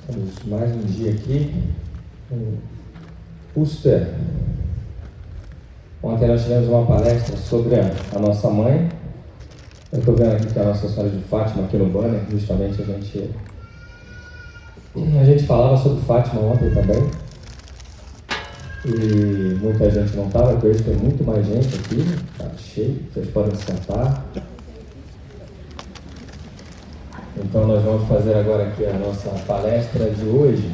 Estamos mais um dia aqui. Puster. Ontem nós tivemos uma palestra sobre a nossa mãe. Eu estou vendo aqui que a Nossa Senhora de Fátima aqui no banner, justamente a gente falava sobre Fátima ontem também. E muita gente não estava, que hoje tem muito mais gente aqui, está cheio, vocês podem sentar. Então nós vamos fazer agora aqui a nossa palestra de hoje.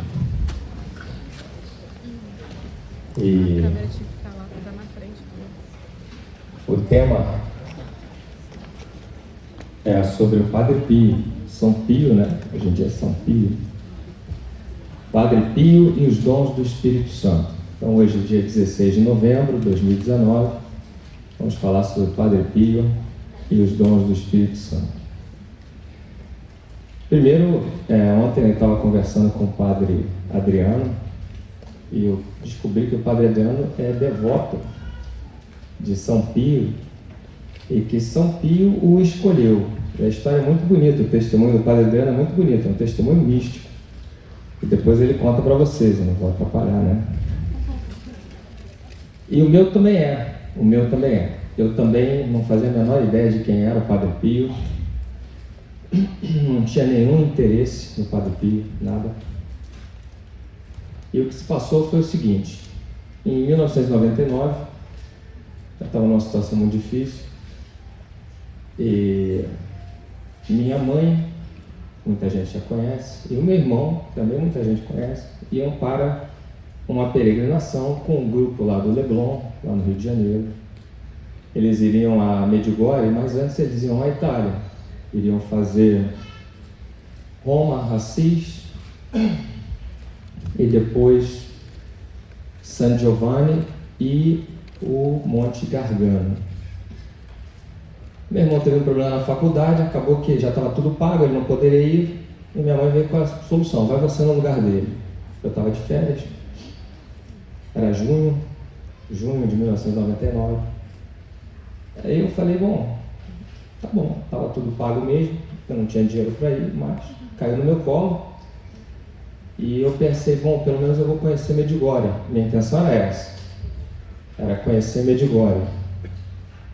E o tema é sobre o Padre Pio, São Pio, né? Hoje em dia é São Pio. Padre Pio e os dons do Espírito Santo. Então hoje, dia 16 de novembro de 2019, vamos falar sobre o Padre Pio e os dons do Espírito Santo. Primeiro, ontem eu estava conversando com o Padre Adriano e eu descobri que o Padre Adriano é devoto de São Pio e que São Pio o escolheu. A história é muito bonita, o testemunho do Padre Adriano é muito bonito, é um testemunho místico. E depois ele conta para vocês, eu não vou atrapalhar, né? E o meu também é. Eu também não fazia a menor ideia de quem era o Padre Pio. Não tinha nenhum interesse no Padre Pio, nada. E o que se passou foi o seguinte: em 1999, eu estava numa situação muito difícil, e minha mãe, muita gente já conhece, e o meu irmão, também muita gente conhece, iam para uma peregrinação com um grupo lá do Leblon, lá no Rio de Janeiro. Eles iriam a Medjugorje, mas antes eles iam à Itália. Iriam fazer Roma, Assis e depois San Giovanni e o Monte Gargano. Meu irmão teve um problema na faculdade, acabou que já estava tudo pago, ele não poderia ir, e minha mãe veio com a solução: vai você no lugar dele. Eu estava de férias, era junho de 1999. Aí eu falei, tá bom, estava tudo pago mesmo, eu não tinha dinheiro para ir, mas caiu no meu colo. E eu pensei, pelo menos eu vou conhecer Medjugorje. Minha intenção era essa, era conhecer Medjugorje.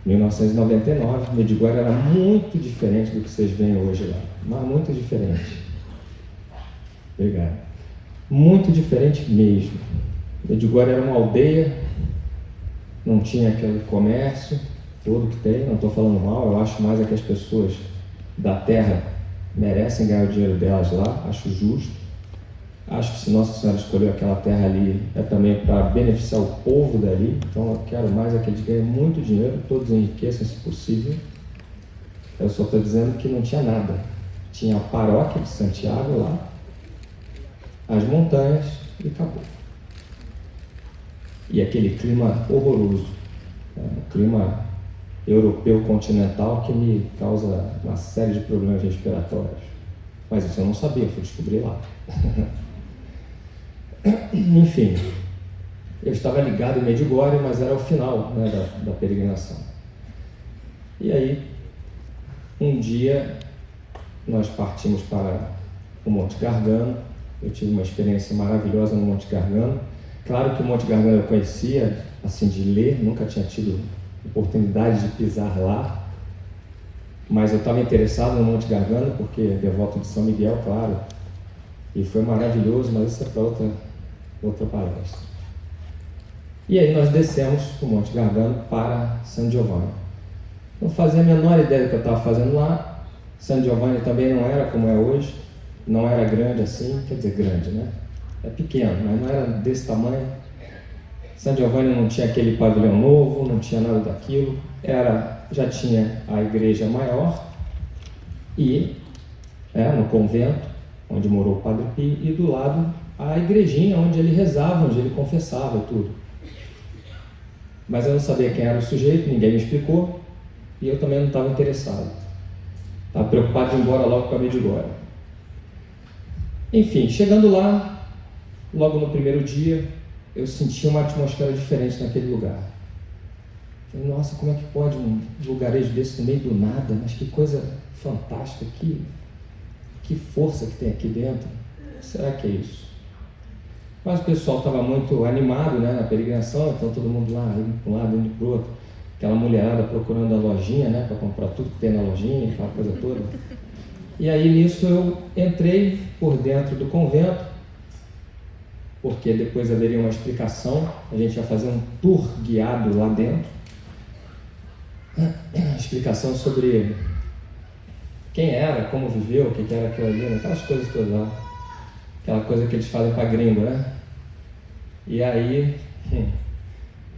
1999, Medjugorje era muito diferente do que vocês veem hoje lá, mas muito diferente. Obrigado. Muito diferente mesmo. Medjugorje era uma aldeia, não tinha aquele comércio todo que tem, não estou falando mal, eu acho mais é que as pessoas da terra merecem ganhar o dinheiro delas lá, acho justo. Acho que se Nossa Senhora escolheu aquela terra ali, é também para beneficiar o povo dali, então eu quero mais é que eles ganhem muito dinheiro, todos enriqueçam se possível. Eu só estou dizendo que não tinha nada. Tinha a paróquia de Santiago lá, as montanhas e acabou. E aquele clima horroroso, um clima europeu continental que me causa uma série de problemas respiratórios. Mas isso eu não sabia, eu fui descobrir lá. Enfim, eu estava ligado em Medjugorje, mas era o final, né, da peregrinação. E aí, um dia, nós partimos para o Monte Gargano. Eu tive uma experiência maravilhosa no Monte Gargano. Claro que o Monte Gargano eu conhecia, assim, de ler, nunca tinha tido oportunidade de pisar lá, mas eu estava interessado no Monte Gargano porque é devoto de São Miguel, claro, e foi maravilhoso, mas isso é para outra palestra. E aí nós descemos o Monte Gargano para San Giovanni. Não fazia a menor ideia do que eu estava fazendo lá. San Giovanni também não era como é hoje, não era grande assim, quer dizer, grande, né? É pequeno, mas não era desse tamanho. San Giovanni não tinha aquele pavilhão novo, não tinha nada daquilo. Já tinha a igreja maior e no convento onde morou o Padre Pio, e do lado a igrejinha onde ele rezava, onde ele confessava tudo. Mas eu não sabia quem era o sujeito, ninguém me explicou, e eu também não estava interessado. Estava preocupado em ir embora logo para Medjugorje. Enfim, chegando lá, logo no primeiro dia, eu senti uma atmosfera diferente naquele lugar. Falei, nossa, como é que pode um lugarejo desse no meio do nada? Mas que coisa fantástica, que força que tem aqui dentro. que será que é isso? Mas o pessoal estava muito animado, né, na peregrinação, então todo mundo lá, indo para um lado, indo para o outro. Aquela mulherada procurando a lojinha, né, para comprar tudo que tem na lojinha, aquela coisa toda. E aí nisso eu entrei por dentro do convento, porque depois haveria uma explicação, a gente ia fazer um tour guiado lá dentro. Explicação sobre quem era, como viveu, o que era aquilo ali, aquelas coisas todas lá. Aquela coisa que eles fazem para gringo, né? E aí,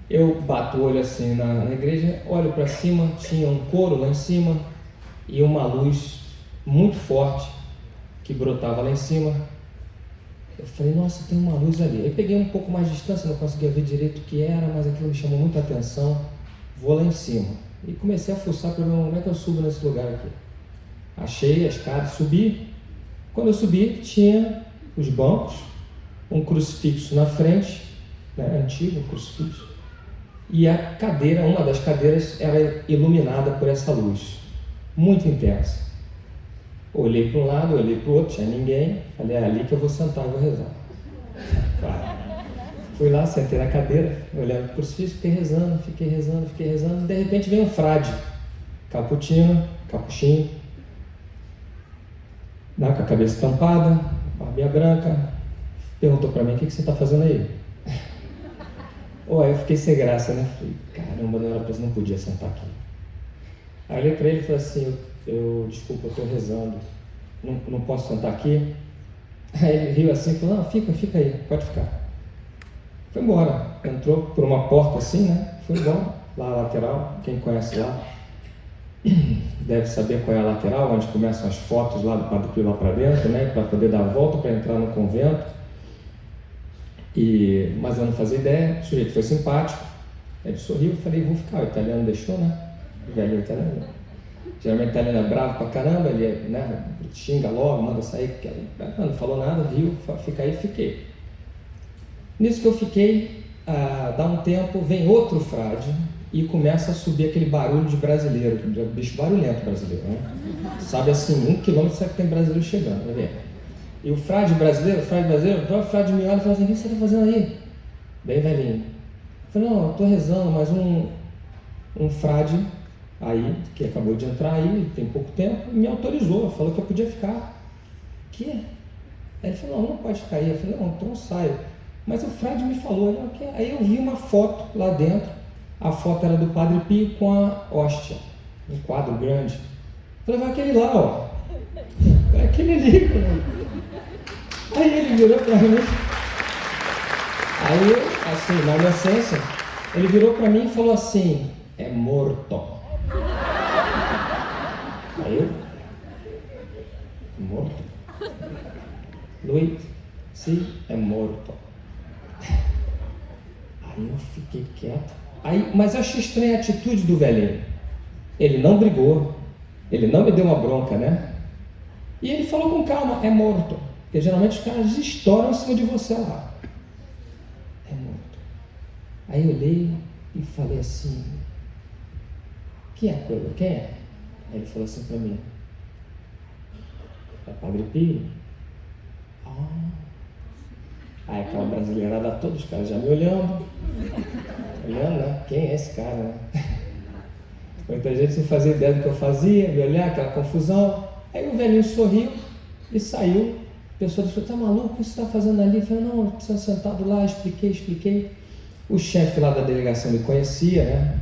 eu bato o olho assim na igreja, olho para cima, tinha um coro lá em cima e uma luz muito forte que brotava lá em cima. Eu falei, nossa, tem uma luz ali. Aí peguei um pouco mais de distância, não conseguia ver direito o que era, mas aquilo me chamou muita atenção. Vou lá em cima. E comecei a fuçar para ver como é que eu subo nesse lugar aqui. Achei a escada, subi. Quando eu subi, tinha os bancos, um crucifixo na frente, né, antigo, um crucifixo, e a cadeira, uma das cadeiras era iluminada por essa luz, muito intensa. Olhei para um lado, olhei para o outro, tinha ninguém, falei, é ali que eu vou sentar e vou rezar. Claro. Fui lá, sentei na cadeira, olhando para o crucifixo, fiquei rezando, de repente vem um frade, capuchinho, com a cabeça tampada, barbinha branca, perguntou para mim, o que você está fazendo aí? Aí eu fiquei sem graça, né? Falei, caramba, não podia sentar aqui. Aí eu olhei para ele e falei assim, desculpa, eu estou rezando, não posso sentar aqui? Aí ele riu assim e falou, não, fica aí, pode ficar. Foi embora, entrou por uma porta assim, né? Foi embora, lá a lateral, quem conhece lá deve saber qual é a lateral, onde começam as fotos lá do Padre Pio lá para dentro, né? Para poder dar a volta, para entrar no convento. Mas eu não fazia ideia, o sujeito foi simpático, ele sorriu, eu falei, vou ficar, o italiano deixou, né? O velho italiano. Geralmente o italiano é bravo pra caramba, ele, né, xinga logo, manda sair, porque não falou nada, viu, fica aí, fiquei. Nisso que eu fiquei, dá um tempo, vem outro frade e começa a subir aquele barulho de brasileiro, bicho barulhento brasileiro, né? Sabe assim, 1 quilômetro sabe que tem brasileiro chegando, vai ver. E o frade brasileiro, o frade me olha e fala assim, o que você está fazendo aí? Bem velhinho. Eu falei, não, eu estou rezando, mas um frade aí, que acabou de entrar aí, tem pouco tempo, me autorizou, falou que eu podia ficar. Que? Aí ele falou, não pode ficar aí. Eu falei, não, então eu saio. Mas o frade me falou, aí eu vi uma foto lá dentro, a foto era do Padre Pio com a hóstia, um quadro grande. Eu falei, vai aquele lá, ó. É aquele ali, cara. Aí ele virou para mim, aí eu, assim, na inocência, ele virou para mim e falou assim, é morto. Aí eu, morto? Lui, sim, é morto. Aí eu fiquei quieto. Mas eu achei estranha a atitude do velhinho. Ele não brigou, ele não me deu uma bronca, né? E ele falou com calma, é morto. Porque geralmente os caras estouram em cima de você lá. É morto. Aí eu olhei e falei assim, quem é aquele? Quem é? Aí ele falou assim para mim, é Padre Pio. Aí aquela brasileirada toda, os caras já me olhando, né? Quem é esse cara, né? Muita gente não fazia ideia do que eu fazia, me olhar, aquela confusão. Aí o velhinho sorriu e saiu. A pessoa disse, tá maluco? O que você está fazendo ali? Eu falei, não, eu preciso sentado lá, expliquei. O chefe lá da delegação me conhecia, né?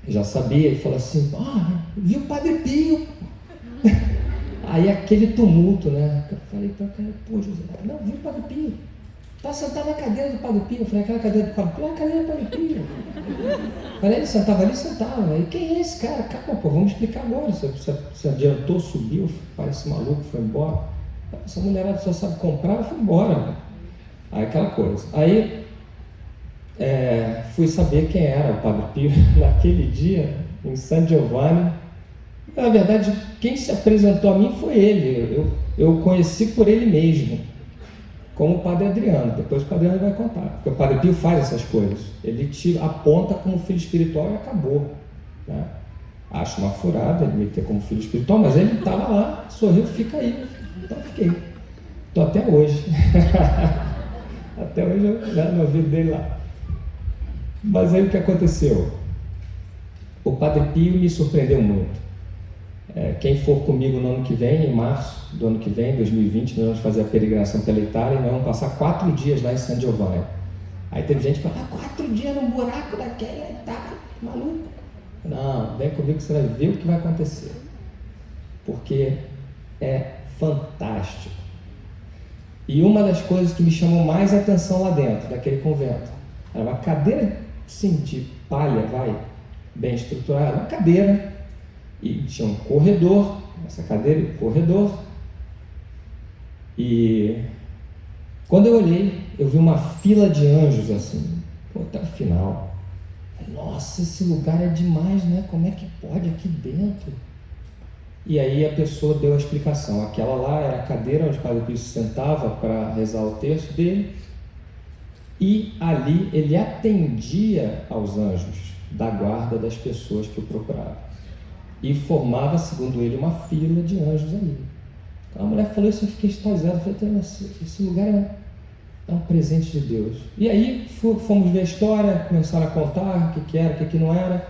Já sabia, ele falou assim, viu o Padre Pio? Aí aquele tumulto, né? Eu falei para o cara, pô, José, não, viu o Padre Pio? Tá sentado na cadeira do Padre Pio. Eu falei, aquela cadeira do Padre Pio? É a cadeira do Padre Pio. Falei, ele sentava ali, sentava. E quem é esse cara? Calma, pô, vamos explicar agora. Você adiantou, subiu, parece maluco, foi embora. Essa mulherada só sabe comprar, eu fui embora. Aí aquela coisa. Aí fui saber quem era o Padre Pio naquele dia, em San Giovanni. Na verdade, quem se apresentou a mim foi ele. Eu o conheci por ele mesmo, como o Padre Adriano. Depois o Padre Adriano vai contar. Porque o Padre Pio faz essas coisas. Ele aponta como filho espiritual e acabou, né? Acho uma furada ele me ter como filho espiritual, mas ele estava lá, sorriu, fica aí. Então fiquei. Estou até hoje. Até hoje eu no ouvido dele lá. Mas aí o que aconteceu? O Padre Pio me surpreendeu muito. Quem for comigo no ano que vem, em março do ano que vem, 2020, nós vamos fazer a peregrinação pela Itália e nós vamos passar 4 dias lá em San Giovanni. Aí teve gente que fala, 4 dias num buraco daquela Itália, maluco. Não, vem comigo que você vai ver o que vai acontecer. Porque é fantástico. E uma das coisas que me chamou mais atenção lá dentro, daquele convento, era uma cadeira assim, de palha, bem estruturada, uma cadeira, e tinha um corredor, essa cadeira e um corredor, e quando eu olhei, eu vi uma fila de anjos assim, até o final. Nossa, esse lugar é demais, né? Como é que pode aqui dentro? E aí a pessoa deu a explicação. Aquela lá era a cadeira onde o Padre Pio se sentava para rezar o terço dele, e ali ele atendia aos anjos da guarda das pessoas que o procuravam. E formava, segundo ele, uma fila de anjos ali. Então a mulher falou isso, eu fiquei extasiado. Eu falei, esse lugar é um presente de Deus. E aí fomos ver a história, começaram a contar o que era, o que não era.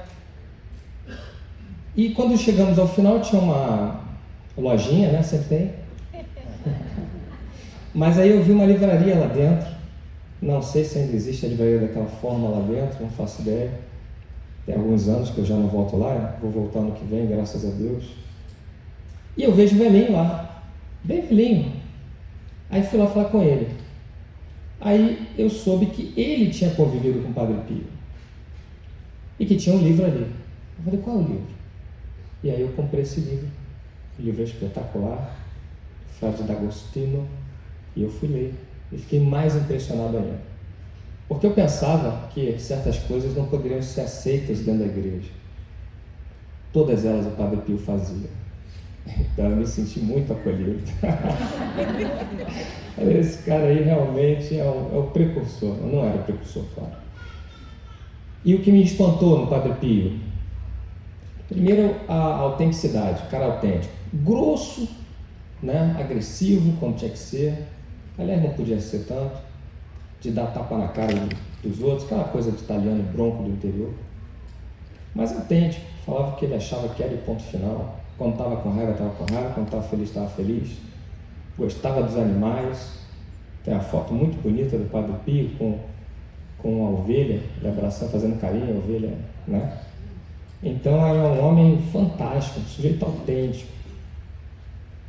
E quando chegamos ao final, tinha uma lojinha, né? Sempre tem. Mas aí eu vi uma livraria lá dentro. Não sei se ainda existe a livraria daquela forma lá dentro, não faço ideia. Tem alguns anos que eu já não volto lá, vou voltar no que vem, graças a Deus. E eu vejo o velhinho lá, bem velhinho. Aí fui lá falar com ele. Aí eu soube que ele tinha convivido com o Padre Pio. E que tinha um livro ali. Eu falei, qual é o livro? E aí eu comprei esse livro. O livro é espetacular, Frade d'Agostino, e eu fui ler. E fiquei mais impressionado ainda. Porque eu pensava que certas coisas não poderiam ser aceitas dentro da igreja. Todas elas o Padre Pio fazia. Então eu me senti muito acolhido. Esse cara aí realmente é o precursor. Eu não era o precursor, claro. E o que me espantou no Padre Pio? Primeiro, a autenticidade, o cara autêntico. Grosso, né? Agressivo, como tinha que ser. Aliás, não podia ser tanto. De dar tapa na cara dos outros, aquela coisa de italiano bronco do interior. Mas autêntico. Falava que ele achava que era o ponto final. Quando estava com raiva, estava com raiva. Quando estava feliz, estava feliz. Gostava dos animais. Tem uma foto muito bonita do Padre Pio com a ovelha, ele abraçando, fazendo carinho, a ovelha, né? Então era um homem fantástico, um sujeito autêntico.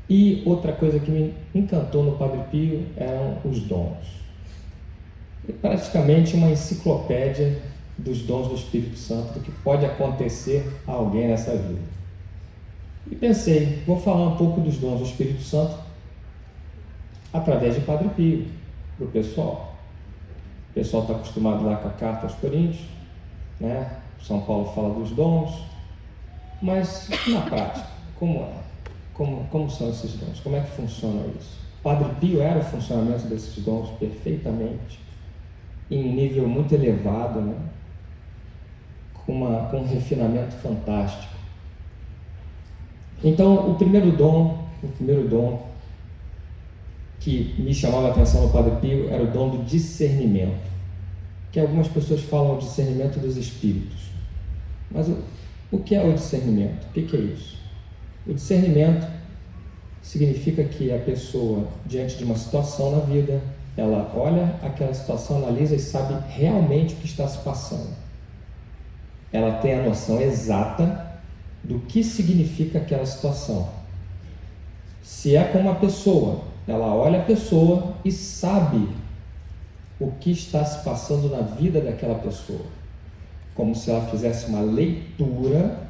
E outra coisa que me encantou no Padre Pio eram os dons. É praticamente uma enciclopédia dos dons do Espírito Santo, do que pode acontecer a alguém nessa vida. E pensei, vou falar um pouco dos dons do Espírito Santo através de Padre Pio, para o pessoal. O pessoal está acostumado lá com a carta aos Coríntios, né? São Paulo fala dos dons, mas na prática, como é? Como são esses dons? Como é que funciona isso? Padre Pio era o funcionamento desses dons perfeitamente, em nível muito elevado, né? com um refinamento fantástico. Então, o primeiro dom que me chamava a atenção no Padre Pio era o dom do discernimento, que algumas pessoas falam o discernimento dos espíritos. Mas o que é o discernimento? O que é isso? O discernimento significa que a pessoa, diante de uma situação na vida, ela olha aquela situação, analisa e sabe realmente o que está se passando. Ela tem a noção exata do que significa aquela situação. Se é com uma pessoa, ela olha a pessoa e sabe o que está se passando na vida daquela pessoa, como se ela fizesse uma leitura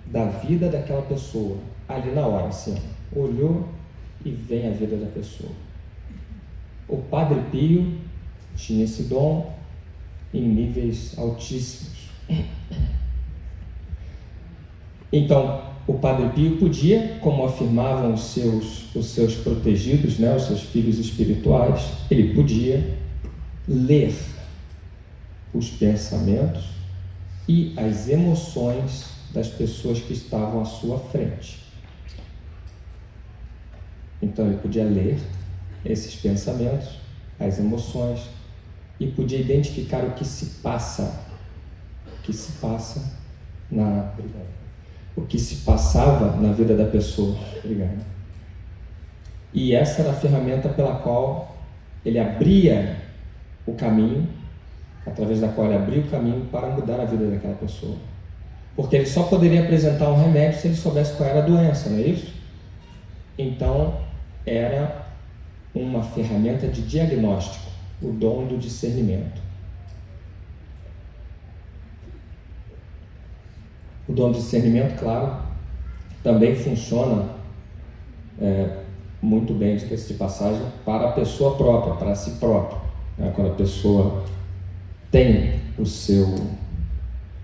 da vida daquela pessoa, ali na hora, assim, olhou e vem a vida da pessoa. O Padre Pio tinha esse dom em níveis altíssimos. Então, o Padre Pio podia, como afirmavam os seus protegidos, né, os seus filhos espirituais, ele podia ler os pensamentos e as emoções das pessoas que estavam à sua frente. Então ele podia ler esses pensamentos, as emoções, e podia identificar o que se passa o que se passava na vida da pessoa. Obrigado. E essa era a ferramenta pela qual ele abria o caminho, através da qual ele abria o caminho para mudar a vida daquela pessoa. Porque ele só poderia apresentar um remédio se ele soubesse qual era a doença, não é isso? Então, era uma ferramenta de diagnóstico, o dom do discernimento. O dom do discernimento, claro, também funciona muito bem, diga-se de passagem, para a pessoa própria, para si própria. Quando a pessoa tem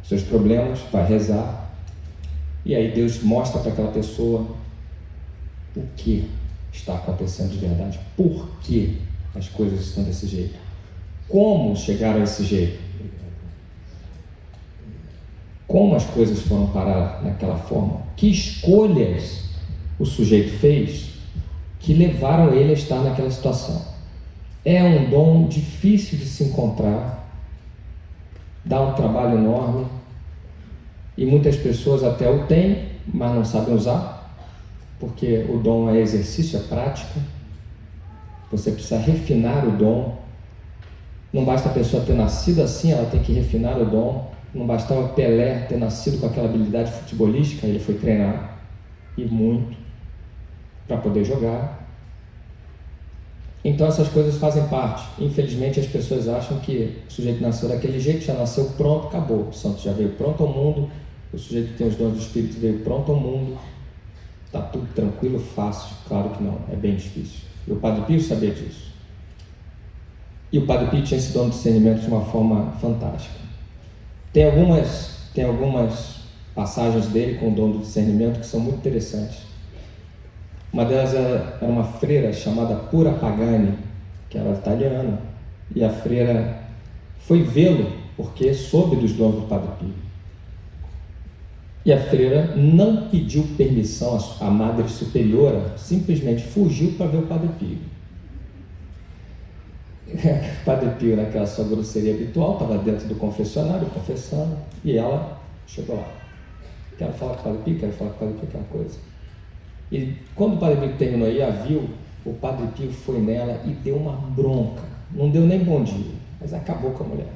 seus problemas, vai rezar, e aí Deus mostra para aquela pessoa o que está acontecendo de verdade, por que as coisas estão desse jeito, como chegaram a esse jeito, como as coisas foram parar naquela forma, que escolhas o sujeito fez que levaram ele a estar naquela situação. É um dom difícil de se encontrar, dá um trabalho enorme, e muitas pessoas até o têm, mas não sabem usar, porque o dom é exercício, é prática. Você precisa refinar o dom. Não basta a pessoa ter nascido assim, ela tem que refinar o dom. Não bastava Pelé ter nascido com aquela habilidade futebolística, ele foi treinar, e muito, para poder jogar. Então essas coisas fazem parte. Infelizmente as pessoas acham que o sujeito nasceu daquele jeito, já nasceu pronto, acabou. O santo já veio pronto ao mundo, o sujeito que tem os dons do Espírito veio pronto ao mundo, está tudo tranquilo, fácil. Claro que não, é bem difícil. E o Padre Pio sabia disso. E o Padre Pio tinha esse dom de discernimento de uma forma fantástica. Tem algumas passagens dele com o dom do discernimento que são muito interessantes. Uma delas era uma freira chamada Pura Pagani, que era italiana, e a freira foi vê-lo porque soube dos dons do Padre Pio. E a freira não pediu permissão à Madre Superiora, simplesmente fugiu para ver o Padre Pio. O Padre Pio, naquela sua grosseria habitual, estava dentro do confessionário, confessando, e ela chegou lá. Quero falar com o Padre Pio, quero falar com o Padre Pio, aquela coisa. E quando o Padre Pio terminou aí, a viu, o Padre Pio foi nela e deu uma bronca. Não deu nem bom dia, mas acabou com a mulher.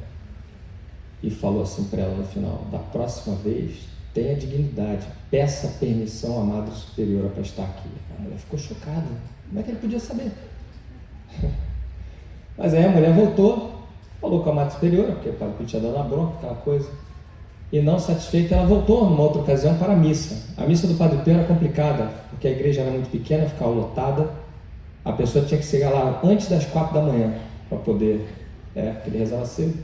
E falou assim para ela no final: da próxima vez, tenha dignidade, peça permissão à Madre Superiora para estar aqui. A mulher ficou chocada. Como é que ele podia saber? Mas aí a mulher voltou, falou com a Madre Superiora, porque o Padre Pio tinha dado uma bronca, aquela coisa. E não satisfeita, ela voltou numa outra ocasião para a missa. A missa do Padre Pio era complicada, porque a igreja era muito pequena, ficava lotada. A pessoa tinha que chegar lá antes das 4 da manhã para poder, porque ele rezava cedo.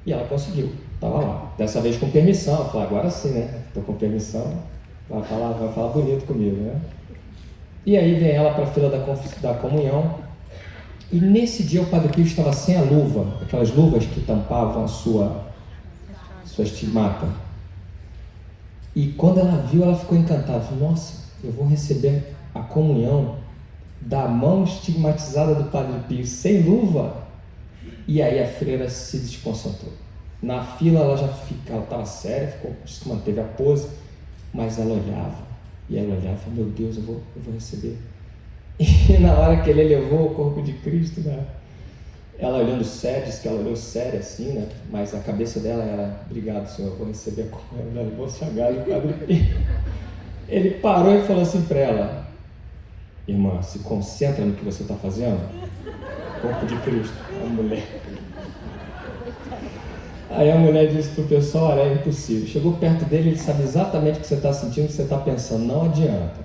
E ela conseguiu, estava lá. Dessa vez com permissão, ela falou: agora sim, né? Estou com permissão, vai falar bonito comigo, né? E aí vem ela para a fila da comunhão. E nesse dia o Padre Pio estava sem a luva, aquelas luvas que tampavam a sua estigmata. E quando ela viu, ela ficou encantada. Falou: nossa, eu vou receber a comunhão da mão estigmatizada do Padre Pio sem luva. E aí a freira se desconcentrou. Na fila ela estava séria, disse que manteve a pose, mas ela olhava, e ela olhava e falou: meu Deus, eu vou receber. E na hora que ele levou o corpo de Cristo, né, ela olhando séria, disse que ela olhou séria assim, né, mas a cabeça dela era: obrigado, Senhor, eu vou receber a comunhão, eu vou chegar e o Padre Pio. Ele parou e falou assim para ela: irmã, se concentra no que você está fazendo. Corpo de Cristo. A mulher. Aí a mulher disse para o pessoal: olha, é impossível. Chegou perto dele, ele sabe exatamente o que você está sentindo, o que você está pensando. Não adianta.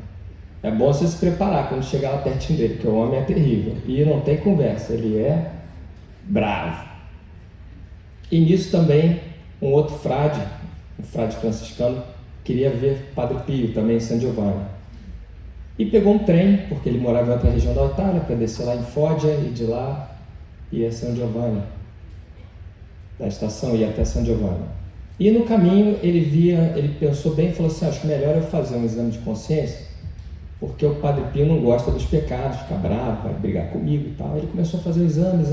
É bom você se preparar quando chegar lá pertinho dele, porque o homem é terrível. E não tem conversa, ele é bravo. E nisso também, um outro frade, um frade franciscano, queria ver Padre Pio, também em San Giovanni. E pegou um trem, porque ele morava em outra região da Itália, para descer lá em Foggia, e de lá ia a San Giovanni. Da estação ia até San Giovanni. E no caminho ele pensou bem e falou assim: acho que melhor eu fazer um exame de consciência porque o Padre Pio não gosta dos pecados, fica bravo, vai brigar comigo e tal. Ele começou a fazer o exame.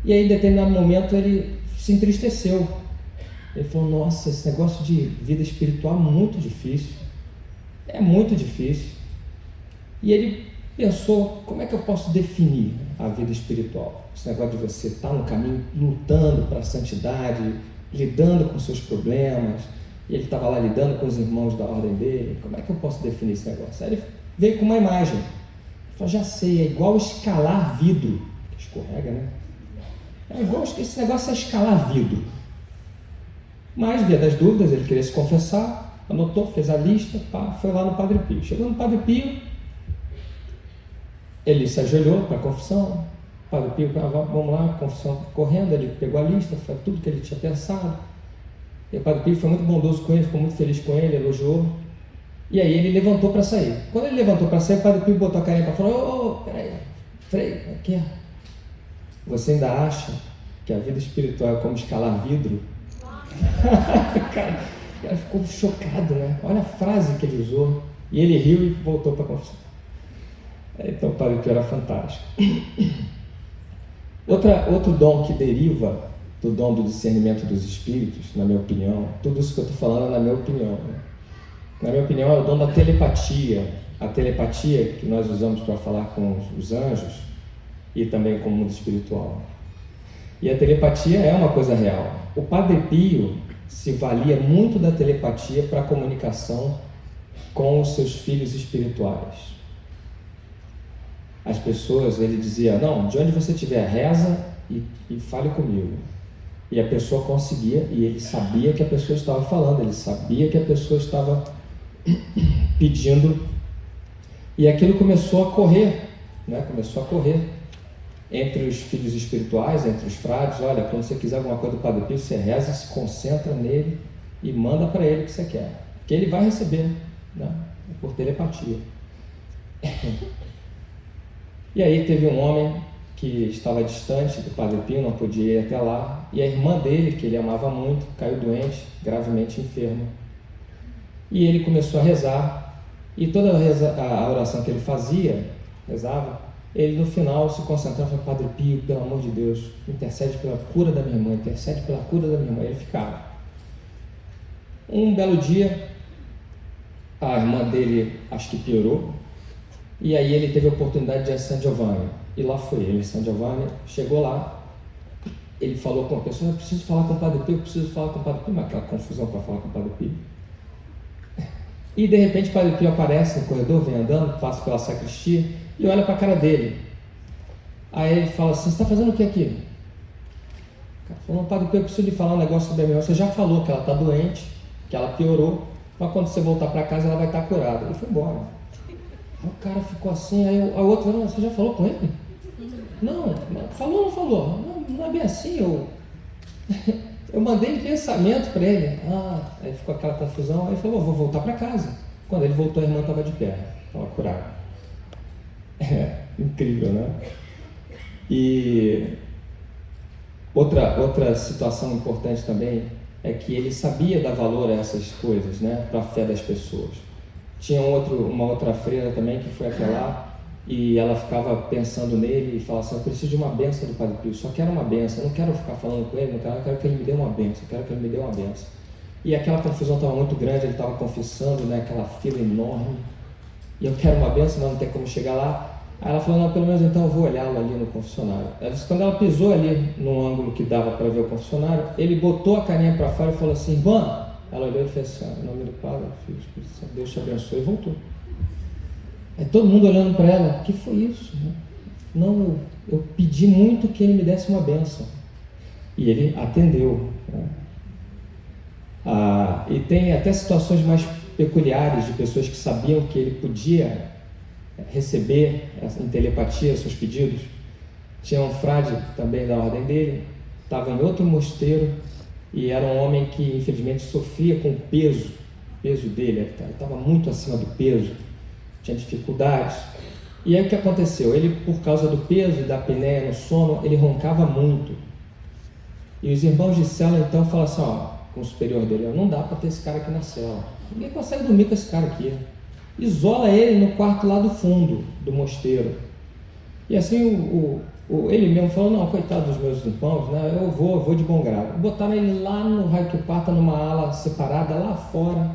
E aí, em determinado momento, ele se entristeceu. Ele falou, nossa, esse negócio de vida espiritual é muito difícil. É muito difícil. E ele pensou, como é que eu posso definir a vida espiritual? Esse negócio de você estar no caminho, lutando para a santidade, lidando com seus problemas. E ele estava lá lidando com os irmãos da ordem dele. Como é que eu posso definir esse negócio? Aí ele veio com uma imagem. Ele falou, já sei, é igual escalar vidro. Escorrega, né? É igual, esse negócio é escalar vidro. Mas, via das dúvidas, ele queria se confessar, anotou, fez a lista, pá, foi lá no Padre Pio. Chegou no Padre Pio, ele se ajoelhou para a confissão. O Padre Pio, vamos lá, confissão correndo, ele pegou a lista, foi tudo que ele tinha pensado. E o Padre Pio foi muito bondoso com ele, ficou muito feliz com ele, elogiou. E aí ele levantou para sair. Quando ele levantou para sair, o Padre Pio botou a carinha para fora. Ô, peraí, Frei, aqui é. Você ainda acha que a vida espiritual é como escalar vidro? cara ficou chocado, né? Olha a frase que ele usou. E ele riu e voltou para a confissão. Então o Padre Pio era fantástico. Outro dom que deriva do dom do discernimento dos espíritos, na minha opinião, tudo isso que eu estou falando é na minha opinião, né? Na minha opinião, é o dom da telepatia. A telepatia que nós usamos para falar com os anjos e também com o mundo espiritual. E a telepatia é uma coisa real. O Padre Pio se valia muito da telepatia para a comunicação com os seus filhos espirituais. As pessoas, ele dizia, não, de onde você estiver, reza e fale comigo. E a pessoa conseguia, e ele sabia que a pessoa estava falando, ele sabia que a pessoa estava pedindo, e aquilo começou a correr, né? Começou a correr entre os filhos espirituais, entre os frades. Olha, quando você quiser alguma coisa do Padre Pio, você reza, se concentra nele e manda para ele o que você quer, que ele vai receber, né? Por telepatia. E aí teve um homem que estava distante do Padre Pio, não podia ir até lá, e a irmã dele, que ele amava muito, caiu doente, gravemente enferma. E ele começou a rezar, e toda a oração que ele fazia, rezava, ele no final se concentrava no Padre Pio, pelo amor de Deus, intercede pela cura da minha irmã, intercede pela cura da minha irmã. Ele ficava. Um belo dia, a irmã dele acho que piorou, e aí ele teve a oportunidade de ir a San Giovanni, e lá foi ele. San Giovanni chegou lá, ele falou com a pessoa, eu preciso falar com o Padre Pio, mas aquela confusão para falar com o Padre Pio. E de repente o Padre Pio aparece no corredor, vem andando, passa pela sacristia e olha para a cara dele. Aí ele fala assim, você está fazendo o que aqui? O cara falou, Padre Pio, eu preciso lhe falar um negócio sobre a minha irmã. Você já falou que ela está doente, que ela piorou, mas quando você voltar para casa ela vai estar curada. E foi embora. Aí o cara ficou assim, aí a outra, não, você já falou com ele? Não, falou ou não falou? Não é bem assim, eu mandei pensamento para ele. Aí ficou aquela confusão, aí ele falou, vou voltar para casa. Quando ele voltou, a irmã estava de pé, estava curada. Incrível, né? E outra situação importante também é que ele sabia dar valor a essas coisas, né, para a fé das pessoas. Tinha uma outra freira também que foi até lá, e ela ficava pensando nele e falava assim, eu preciso de uma benção do Padre Pio, só quero uma benção, eu não quero ficar falando com ele, eu quero que ele me dê uma benção, E aquela confusão estava muito grande, ele estava confessando, né, aquela fila enorme, e eu quero uma benção, mas não tem como chegar lá. Aí ela falou, não, pelo menos então eu vou olhá-lo ali no confessionário. Ela disse, quando ela pisou ali no ângulo que dava para ver o confessionário, ele botou a carinha para fora e falou assim, irmã. Ela olhou e fez assim, em nome do Pai, do Filho, do Espírito Santo, Deus te abençoe, e voltou. Aí todo mundo olhando para ela, o que foi isso? Não, eu pedi muito que ele me desse uma bênção. E ele atendeu, né? E tem até situações mais peculiares de pessoas que sabiam que ele podia receber em telepatia seus pedidos. Tinha um frade também da ordem dele, estava em outro mosteiro, e era um homem que infelizmente sofria com o peso dele, ele estava muito acima do peso, tinha dificuldades. E aí o que aconteceu? Ele, por causa do peso e da apneia no sono, ele roncava muito. E os irmãos de cela então falaram assim, com o superior dele, não dá para ter esse cara aqui na cela, ninguém consegue dormir com esse cara aqui. isola ele no quarto lá do fundo do mosteiro. E assim ele mesmo falou, não, coitado dos meus irmãos, né, eu vou de bom grado. Botaram ele lá no Raikipata, numa ala separada, lá fora,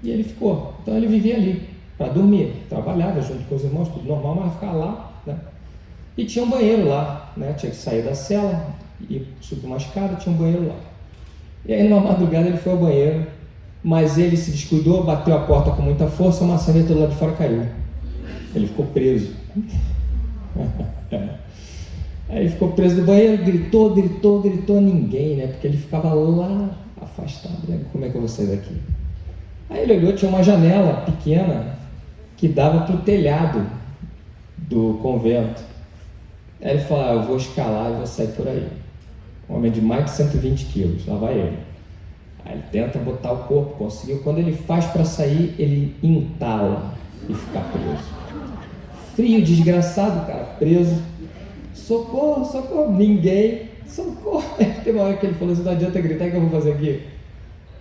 e ele ficou. Então ele vivia ali, para dormir, trabalhava junto com os irmãos, tudo normal, mas ficava lá, né? E tinha um banheiro lá, né? Tinha que sair da cela e subir uma escada, tinha um banheiro lá. E aí numa madrugada ele foi ao banheiro, mas ele se descuidou, bateu a porta com muita força, a maçaneta do lado de fora caiu. Ele ficou preso. Aí ele ficou preso no banheiro, gritou, ninguém, né? Porque ele ficava lá afastado, né? Como é que eu vou sair daqui? Aí ele olhou, tinha uma janela pequena que dava para o telhado do convento. Aí ele falou, eu vou escalar e vou sair por aí. Um homem de mais de 120 quilos, lá vai ele. Aí ele tenta botar o corpo, conseguiu. Quando ele faz para sair, ele entala e fica preso. Frio, desgraçado, cara, preso. Socorro, ninguém, socorro. Tem uma hora que ele falou assim, não adianta gritar, o que eu vou fazer aqui?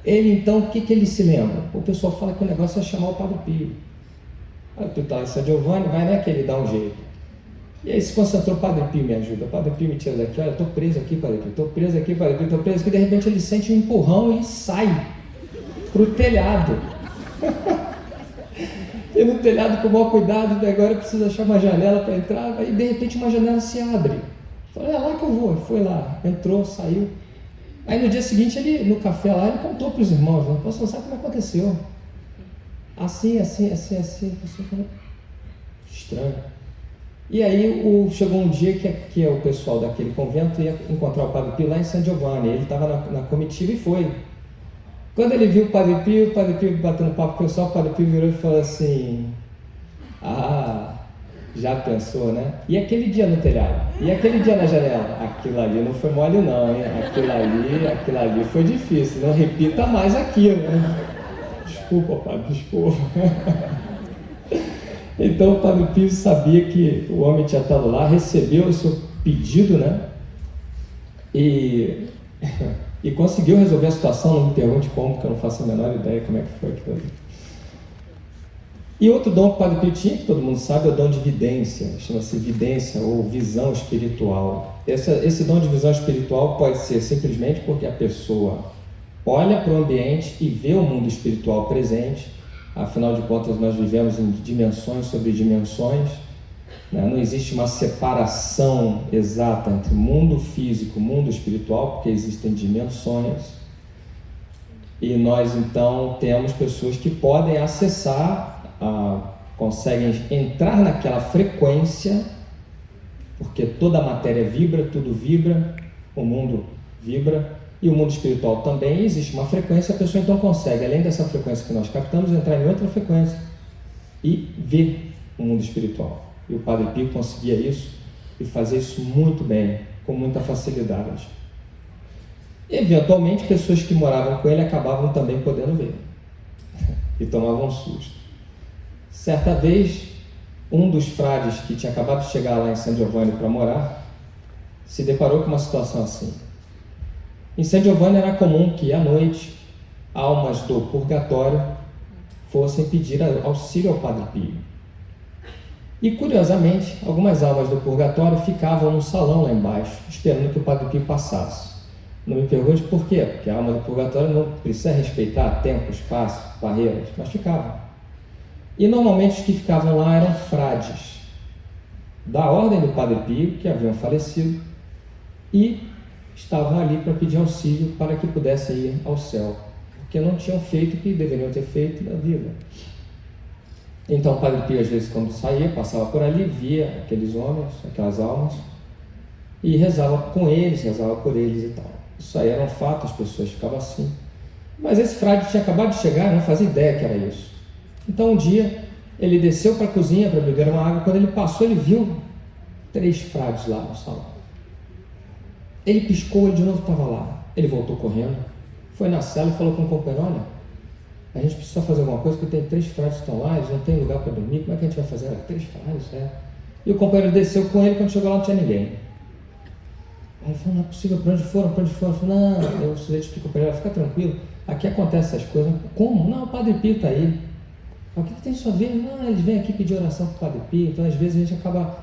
Ele então, o que ele se lembra? O pessoal fala que o negócio é chamar o Padre Pio. Aí tu tá em San Giovanni, vai, né, que ele dá um jeito. E aí se concentrou, Padre Pio me ajuda, Padre Pio me tira daqui, olha, estou preso aqui, Padre Pio, estou preso aqui, Padre Pio, estou preso aqui. De repente ele sente um empurrão e sai pro telhado. E no telhado, com o maior cuidado, agora precisa achar uma janela para entrar. Aí de repente uma janela se abre. Falei, é lá que eu vou. Ele foi lá, entrou, saiu. Aí no dia seguinte, ele, no café lá, ele contou para os irmãos, não posso saber como aconteceu. Assim. A pessoa falou, estranho. E aí chegou um dia que o pessoal daquele convento ia encontrar o Padre Pio lá em San Giovanni. Ele estava na comitiva e foi. Quando ele viu o Padre Pio batendo papo com o pessoal, o Padre Pio virou e falou assim, já pensou, né? E aquele dia no telhado? E aquele dia na janela? Aquilo ali não foi mole não, hein? Aquilo ali foi difícil, não repita mais aquilo, né? Desculpa, Padre, desculpa. Então o Padre Pio sabia que o homem tinha estado lá, recebeu o seu pedido, né? E conseguiu resolver a situação. Não me pergunte como, porque eu não faço a menor ideia como é que foi aquilo ali. E outro dom que o Padre Pio tinha, que todo mundo sabe, é o dom de vidência. Chama-se vidência ou visão espiritual. Esse dom de visão espiritual pode ser simplesmente porque a pessoa olha para o ambiente e vê o mundo espiritual presente. Afinal de contas, nós vivemos em dimensões sobre dimensões, né? Não existe uma separação exata entre mundo físico e mundo espiritual, porque existem dimensões. E nós, então, temos pessoas que podem acessar, conseguem entrar naquela frequência, porque toda a matéria vibra, tudo vibra, o mundo vibra. E o mundo espiritual também, existe uma frequência, a pessoa então consegue, além dessa frequência que nós captamos, entrar em outra frequência e ver o mundo espiritual. E o Padre Pio conseguia isso e fazia isso muito bem, com muita facilidade. Eventualmente, pessoas que moravam com ele acabavam também podendo ver e tomavam um susto. Certa vez, um dos frades que tinha acabado de chegar lá em San Giovanni para morar se deparou com uma situação assim. Em San Giovanni era comum que, à noite, almas do purgatório fossem pedir auxílio ao Padre Pio. E, curiosamente, algumas almas do purgatório ficavam no salão lá embaixo, esperando que o Padre Pio passasse. Não me pergunte por quê, porque a alma do purgatório não precisa respeitar tempo, espaço, barreiras, mas ficavam. E, normalmente, os que ficavam lá eram frades da ordem do Padre Pio, que haviam falecido, e estavam ali para pedir auxílio para que pudessem ir ao céu, porque não tinham feito o que deveriam ter feito na vida. Então o Padre Pio, às vezes, quando saía, passava por ali, via aqueles homens, aquelas almas, e rezava com eles, rezava por eles e tal. Isso aí era um fato, as pessoas ficavam assim. Mas esse frade tinha acabado de chegar, não fazia ideia que era isso. Então um dia ele desceu para a cozinha para beber uma água. Quando ele passou, ele viu 3 frades lá no salão. Ele piscou, ele de novo estava lá. Ele voltou correndo, foi na sala e falou com o companheiro, olha, a gente precisa fazer alguma coisa, porque tem 3 frades que estão lá, eles não têm lugar para dormir, como é que a gente vai fazer? 3 frades, é. E o companheiro desceu com ele, quando chegou lá não tinha ninguém. Aí ele falou, não é possível, para onde foram? Ele falou, não, eu explicou para ele, fica tranquilo, aqui acontecem essas coisas. Como? Não, o Padre Pio está aí. O que tem isso a ver? Não, eles vêm aqui pedir oração para o Padre Pio, então às vezes a gente acaba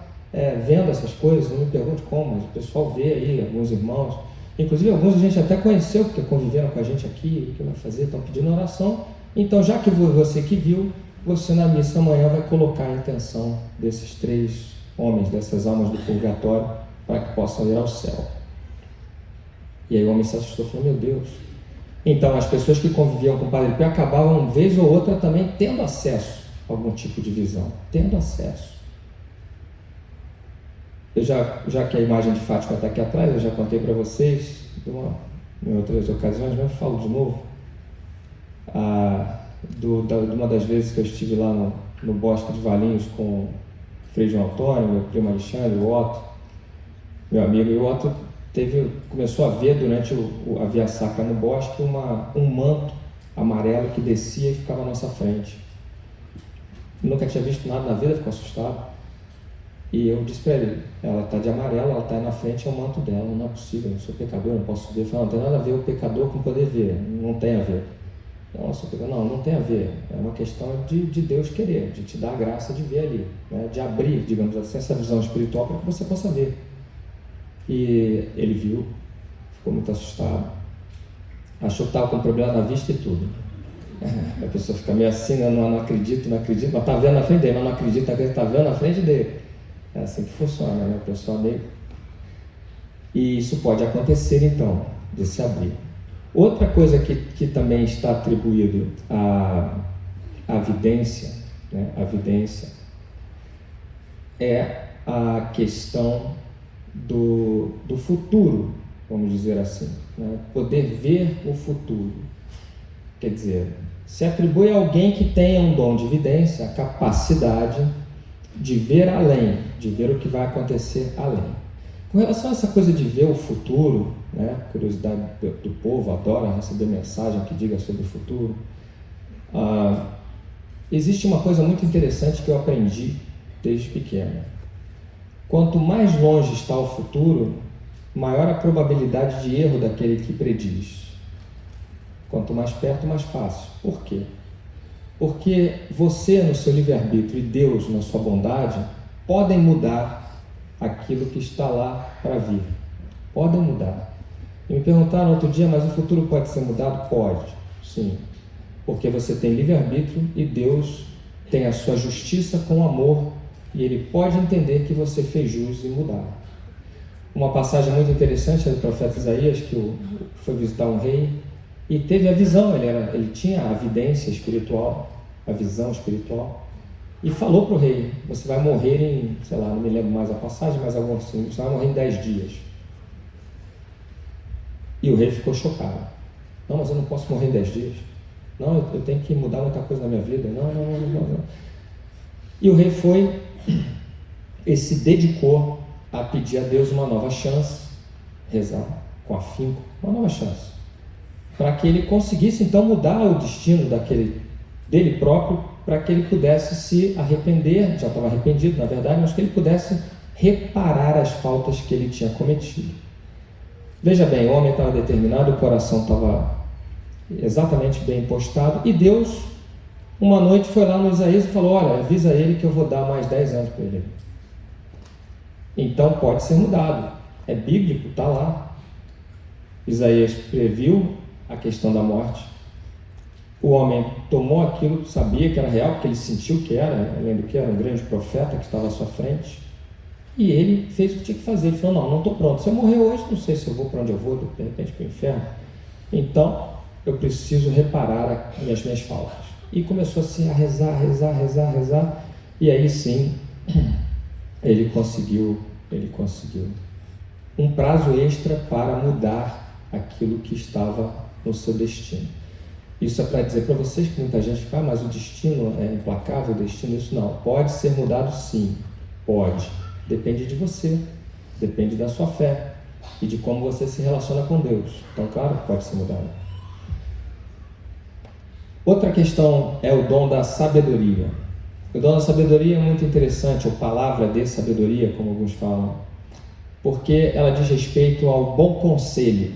vendo essas coisas, não me pergunte como, mas o pessoal vê aí, alguns irmãos, inclusive alguns a gente até conheceu, porque conviveram com a gente aqui, o que vai fazer, estão pedindo oração. Então, já que você que viu, você na missa amanhã vai colocar a intenção desses 3 homens, dessas almas do purgatório, para que possam ir ao céu. E aí o homem se assustou e falou: meu Deus. Então as pessoas que conviviam com o Padre Pio acabavam, vez ou outra, também tendo acesso a algum tipo de visão, tendo acesso. Eu já que a imagem de Fátima está aqui atrás, eu já contei para vocês, em outras ocasiões, mas falo de novo, de uma das vezes que eu estive lá no Bosque de Valinhos com o Frei João Antônio, meu primo Alexandre, o Otto, meu amigo, e o Otto começou a ver durante a Via Sacra no bosque um manto amarelo que descia e ficava à nossa frente. Nunca tinha visto nada na vida, ficou assustado. E eu disse para ele: ela está de amarelo, ela está aí na frente, é o manto dela, não é possível, eu sou pecador, não posso ver. Ele falou: não tem nada a ver o pecador com poder ver, não tem a ver. Não tem a ver, é uma questão de Deus querer, de te dar a graça de ver ali, né? De abrir, digamos assim, essa visão espiritual para que você possa ver. E ele viu, ficou muito assustado, achou que estava com problema na vista e tudo. A pessoa fica meio assim, né? Não acredito, mas está vendo na frente dele, mas não acredita que ele está vendo na frente dele. É assim que funciona, né? A pessoa meio... E isso pode acontecer então, de se abrir. Outra coisa que também está atribuído à vidência, né? A vidência é a questão do futuro, vamos dizer assim, né? Poder ver o futuro. Quer dizer, se atribui a alguém que tenha um dom de vidência, a capacidade de ver além, de ver o que vai acontecer além. Com relação a essa coisa de ver o futuro, né? Curiosidade do povo, adora receber mensagem que diga sobre o futuro. Existe uma coisa muito interessante que eu aprendi desde pequeno. Quanto mais longe está o futuro, maior a probabilidade de erro daquele que prediz. Quanto mais perto, mais fácil. Por quê? Porque você, no seu livre-arbítrio, e Deus, na sua bondade, podem mudar aquilo que está lá para vir. Podem mudar. E me perguntaram outro dia: mas o futuro pode ser mudado? Pode, sim. Porque você tem livre-arbítrio e Deus tem a sua justiça com amor, e Ele pode entender que você fez jus e mudar. Uma passagem muito interessante é do profeta Isaías, que foi visitar um rei e teve a visão, ele tinha a vidência espiritual, a visão espiritual, e falou para o rei: você vai morrer em, sei lá, não me lembro mais a passagem, mas algo assim, você vai morrer em 10 dias. E o rei ficou chocado. Não, mas eu não posso morrer em 10 dias. Não, eu tenho que mudar muita coisa na minha vida. Não. E o rei foi e se dedicou a pedir a Deus uma nova chance, rezar com afinco, uma nova chance, para que ele conseguisse então mudar o destino dele próprio, para que ele pudesse se arrepender, já estava arrependido na verdade, mas que ele pudesse reparar as faltas que ele tinha cometido. Veja bem, o homem estava determinado, o coração estava exatamente bem postado, e Deus, uma noite, foi lá no Isaías e falou: olha, avisa ele que eu vou dar mais 10 anos para ele. Então pode ser mudado, é bíblico, está lá. Isaías previu a questão da morte. O homem tomou aquilo, sabia que era real, porque ele sentiu que era, além do que era um grande profeta que estava à sua frente, e ele fez o que tinha que fazer. Ele falou: não estou pronto, se eu morrer hoje, não sei se eu vou para onde eu vou, de repente para o inferno, então eu preciso reparar as minhas faltas. E começou assim a rezar, e aí sim ele conseguiu um prazo extra para mudar aquilo que estava no seu destino. Isso é para dizer para vocês que muita gente fica: mas o destino é implacável, o destino, isso não. Pode ser mudado sim, pode. Depende de você, depende da sua fé e de como você se relaciona com Deus. Então, claro que pode ser mudado. Outra questão é o dom da sabedoria. O dom da sabedoria é muito interessante, ou palavra de sabedoria, como alguns falam, porque ela diz respeito ao bom conselho.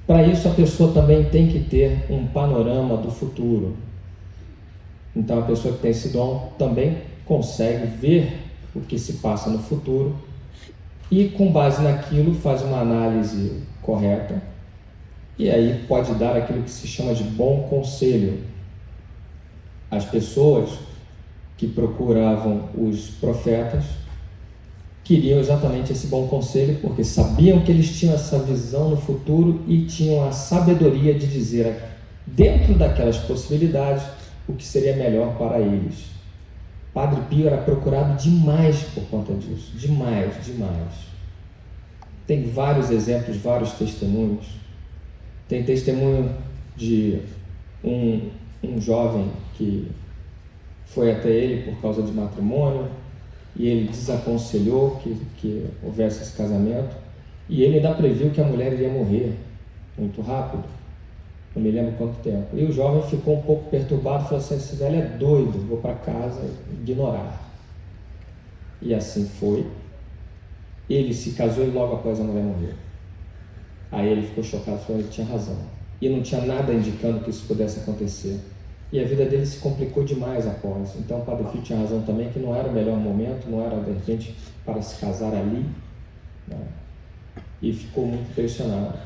Para isso, a pessoa também tem que ter um panorama do futuro. Então a pessoa que tem esse dom também consegue ver o que se passa no futuro e, com base naquilo, faz uma análise correta e aí pode dar aquilo que se chama de bom conselho. As pessoas que procuravam os profetas queriam exatamente esse bom conselho, porque sabiam que eles tinham essa visão no futuro e tinham a sabedoria de dizer, dentro daquelas possibilidades, o que seria melhor para eles. Padre Pio era procurado demais por conta disso, demais. Tem vários exemplos, vários testemunhos. Tem testemunho de um jovem que foi até ele por causa de matrimônio, e ele desaconselhou que houvesse esse casamento, e ele ainda previu que a mulher iria morrer muito rápido, não me lembro quanto tempo. E o jovem ficou um pouco perturbado, falou assim: esse velho é doido, vou para casa ignorar. E assim foi. Ele se casou e logo após a mulher morreu. Aí ele ficou chocado, falou que ele tinha razão, e não tinha nada indicando que isso pudesse acontecer. E a vida dele se complicou demais após. Então o Padre Pio tinha razão também, que não era o melhor momento, não era de repente para se casar ali, né? E ficou muito impressionado.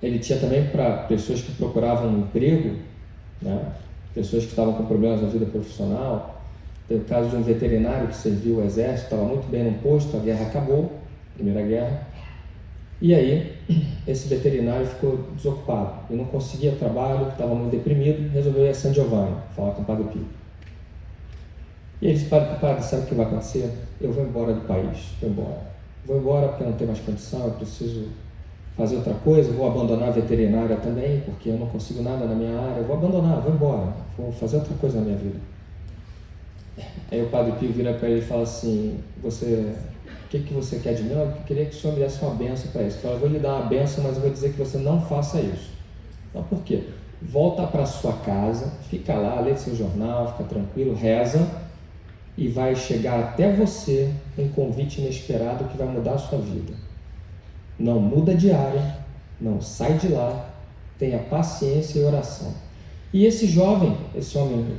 Ele tinha também, para pessoas que procuravam um emprego, né? Pessoas que estavam com problemas na vida profissional. Tem o caso de um veterinário que serviu o exército, estava muito bem no posto, a guerra acabou, a Primeira Guerra, e aí esse veterinário ficou desocupado e não conseguia trabalho, estava muito deprimido, resolveu ir a San Giovanni falar com o Padre Pio. E ele disse: padre, sabe o que vai acontecer? Eu vou embora do país, vou embora porque não tenho mais condição, eu preciso fazer outra coisa, vou abandonar a veterinária também, porque eu não consigo nada na minha área, vou abandonar, vou embora, vou fazer outra coisa na minha vida. Aí o Padre Pio vira para ele e fala assim: o que você quer de mim? Eu queria que o senhor me desse uma benção para isso. Eu vou lhe dar uma benção, mas eu vou dizer que você não faça isso. Então, por quê? Volta para sua casa, fica lá, lê seu jornal, fica tranquilo, reza, e vai chegar até você um convite inesperado que vai mudar a sua vida. Não muda de área, não sai de lá, tenha paciência e oração. E esse homem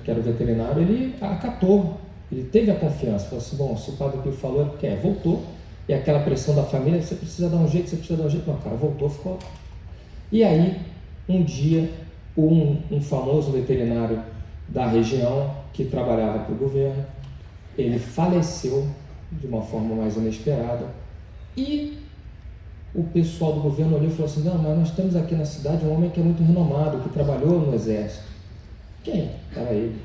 que era o veterinário, ele acatou. Ele teve a confiança, falou assim: bom, se o Padre Pio falou, ele quer, voltou, e aquela pressão da família, você precisa dar um jeito, não, cara, voltou, ficou. E aí, um dia, um famoso veterinário da região, que trabalhava para o governo, ele faleceu de uma forma mais inesperada, e o pessoal do governo olhou e falou assim: não, mas nós temos aqui na cidade um homem que é muito renomado, que trabalhou no exército. Quem? Era ele.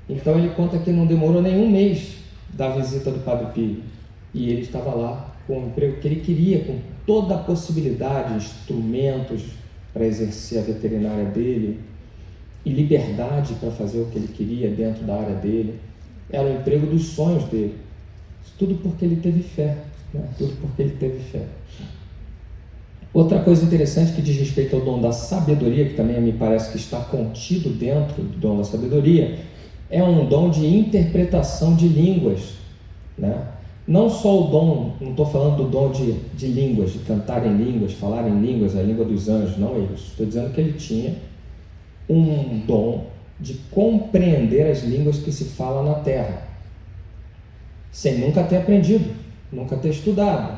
Então ele conta que não demorou nenhum mês da visita do Padre Pio, e ele estava lá com o emprego que ele queria, com toda a possibilidade, instrumentos para exercer a veterinária dele e liberdade para fazer o que ele queria dentro da área dele. Era o emprego dos sonhos dele. Tudo porque ele teve fé, né? Tudo porque ele teve fé. Outra coisa interessante que diz respeito ao dom da sabedoria, que também me parece que está contido dentro do dom da sabedoria, é um dom de interpretação de línguas, né? Não só o dom, não estou falando do dom de línguas, de cantar em línguas, falar em línguas, a língua dos anjos, não é isso. Estou dizendo que ele tinha um dom de compreender as línguas que se falam na Terra, sem nunca ter aprendido, nunca ter estudado.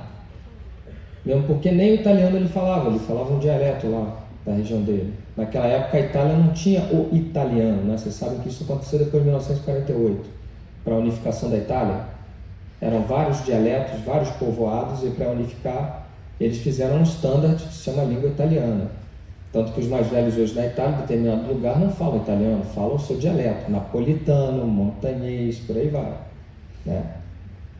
Mesmo porque nem o italiano ele falava um dialeto lá da região dele. Naquela época a Itália não tinha o italiano, né? Vocês sabem que isso aconteceu depois de 1948, para a unificação da Itália. Eram vários dialetos, vários povoados, e para unificar eles fizeram um standard que se chama língua italiana. Tanto que os mais velhos hoje na Itália, em determinado lugar, não falam italiano, falam o seu dialeto, napolitano, montanhês, por aí vai, né?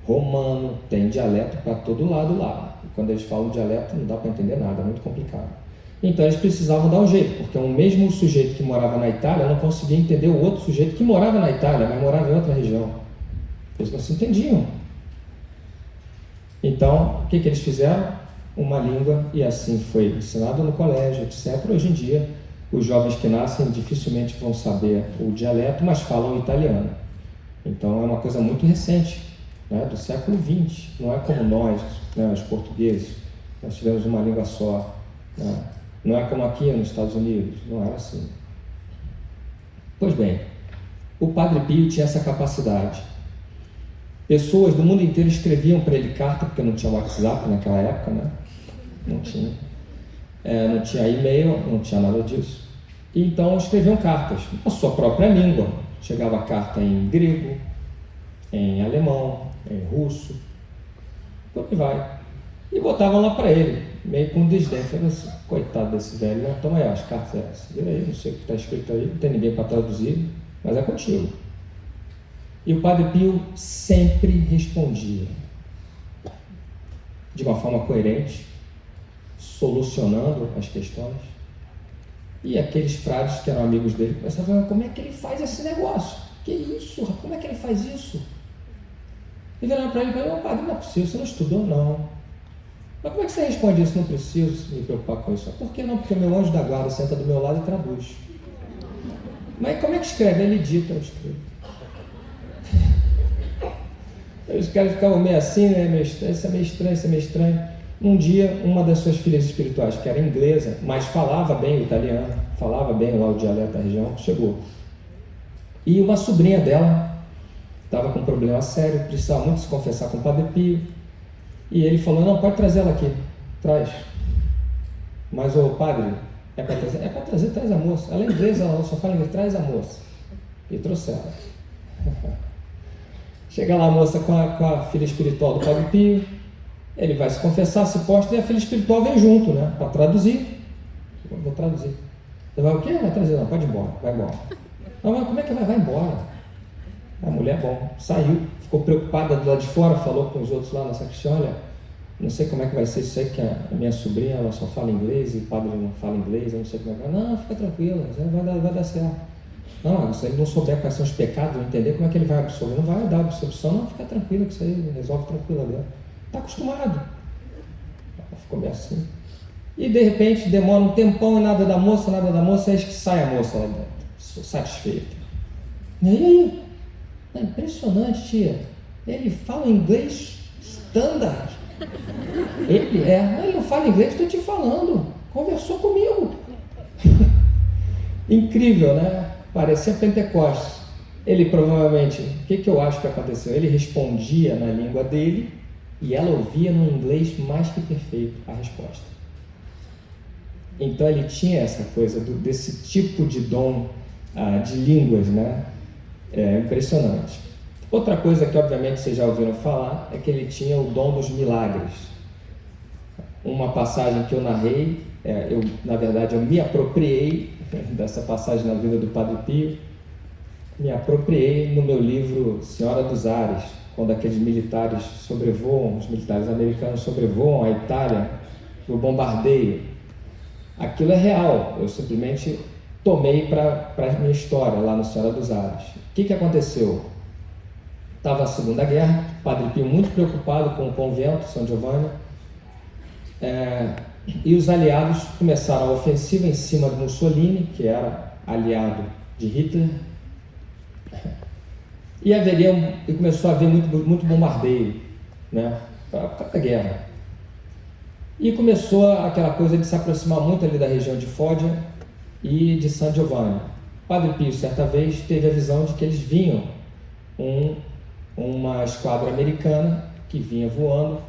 Romano, tem dialeto para todo lado lá. E quando eles falam dialeto não dá para entender nada, é muito complicado. Então eles precisavam dar um jeito, porque o mesmo sujeito que morava na Itália não conseguia entender o outro sujeito que morava na Itália, mas morava em outra região. Eles não se entendiam. Então, o que eles fizeram? Uma língua, e assim foi ensinado no colégio, etc. Hoje em dia, os jovens que nascem dificilmente vão saber o dialeto, mas falam italiano. Então é uma coisa muito recente, né, do século XX. Não é como nós, né, os portugueses, nós tivemos uma língua só, né? Não é como aqui nos Estados Unidos, não era assim. Pois bem, o Padre Pio tinha essa capacidade. Pessoas do mundo inteiro escreviam para ele carta, porque não tinha WhatsApp naquela época, né? Não tinha. Não tinha e-mail, não tinha nada disso. E então escreviam cartas na sua própria língua. Chegava carta em grego, em alemão, em russo, por que vai. E botavam lá para ele, meio com desdém. Falei assim, coitado desse velho, né? Toma aí, as cartas é essa. Vira aí, não sei o que está escrito aí, não tem ninguém para traduzir, mas é contigo. E o Padre Pio sempre respondia de uma forma coerente, solucionando as questões. E aqueles frades que eram amigos dele começavam a falar, como é que ele faz esse negócio? Que isso? Como é que ele faz isso? E viraram para ele e falaram, padre, não é possível, você não estudou? Não. Mas como é que você responde isso? Não preciso me preocupar com isso. Por que não? Porque o meu anjo da guarda senta do meu lado e traduz. Mas como é que escreve? Ele dita, eu escrevo. Os caras ficavam meio assim, né? Meio estranho, isso é meio estranho, isso é meio estranho. Um dia, uma das suas filhas espirituais, que era inglesa, mas falava bem o italiano, falava bem lá o dialeto da região, chegou. E uma sobrinha dela estava com um problema sério, precisava muito se confessar com o Padre Pio. E ele falou, não, pode trazer ela aqui, traz. Mas o padre, é para trazer? É para trazer, traz a moça. Ela é inglesa, ela só fala inglês, traz a moça. E trouxe ela. Chega lá a moça com a filha espiritual do Padre Pio, ele vai se confessar, se posta, e a filha espiritual vem junto, né, para traduzir. Vou traduzir. Você vai o quê? Vai trazer, não, pode ir embora, vai embora. Não, mas como é que vai embora? A mulher, bom, saiu, ficou preocupada do lado de fora, falou com os outros lá na sacristia, olha, não sei como é que vai ser isso aí, que a minha sobrinha, ela só fala inglês, e o padre não fala inglês, eu não sei como é que vai. Não, fica tranquila, vai dar certo. Não, se ele não souber quais são os pecados, não entender como é que ele vai absorver, não vai dar absorção, não, fica tranquila que isso aí resolve tranquilo agora. Está acostumado. Ela ficou bem assim. E de repente demora um tempão e nada da moça, eis que sai a moça lá dentro, satisfeita. E aí? É impressionante, tia. Ele fala inglês standard. Ele não fala inglês, estou te falando. Conversou comigo. Incrível, né? Parecia Pentecostes. Ele provavelmente, o que eu acho que aconteceu? Ele respondia na língua dele e ela ouvia no inglês mais que perfeito a resposta. Então ele tinha essa coisa desse tipo de dom de línguas, né? É impressionante. Outra coisa que obviamente vocês já ouviram falar é que ele tinha o dom dos milagres. Uma passagem que eu narrei, na verdade eu me apropriei dessa passagem na vida do Padre Pio, me apropriei no meu livro Senhora dos Ares, quando aqueles militares sobrevoam, os militares americanos sobrevoam a Itália, o bombardeio. Aquilo é real, eu simplesmente tomei para a minha história lá no Senhora dos Ares. O que aconteceu? Estava a Segunda Guerra, Padre Pio muito preocupado com o convento São Giovanni, e os aliados começaram a ofensiva em cima de Mussolini, que era aliado de Hitler, e começou a haver muito bombardeio, né, para a guerra. E começou aquela coisa de se aproximar muito ali da região de Foggia e de San Giovanni. Padre Pio, certa vez, teve a visão de que eles vinham uma esquadra americana que vinha voando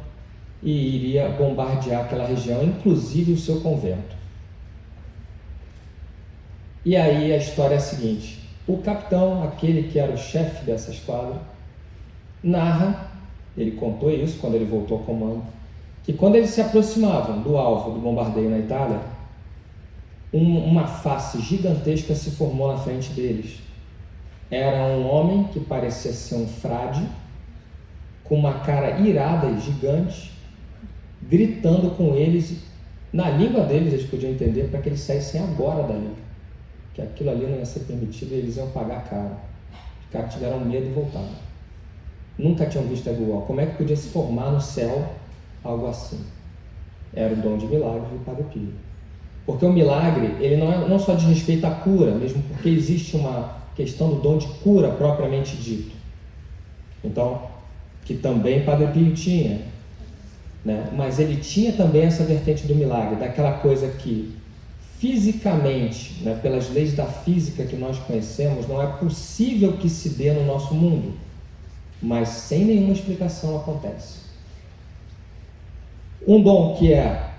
e iria bombardear aquela região, inclusive o seu convento. E aí a história é a seguinte: o capitão, aquele que era o chefe dessa esquadra, narra, ele contou isso quando ele voltou ao comando, que quando eles se aproximavam do alvo do bombardeio na Itália, uma face gigantesca se formou na frente deles. Era um homem que parecia ser um frade, com uma cara irada e gigante, gritando com eles, na língua deles eles podiam entender, para que eles saíssem agora dali, que aquilo ali não ia ser permitido e eles iam pagar caro. Os caras tiveram medo e voltaram. Nunca tinham visto algo igual. Como é que podia se formar no céu algo assim? Era o dom de milagre do Padre Pio. Porque o milagre, ele não só diz respeito à cura, mesmo porque existe uma questão do dom de cura propriamente dito. Então, que também Padre Pio tinha, né? Mas ele tinha também essa vertente do milagre, daquela coisa que fisicamente, né, pelas leis da física que nós conhecemos, não é possível que se dê no nosso mundo, mas sem nenhuma explicação acontece. Um dom que é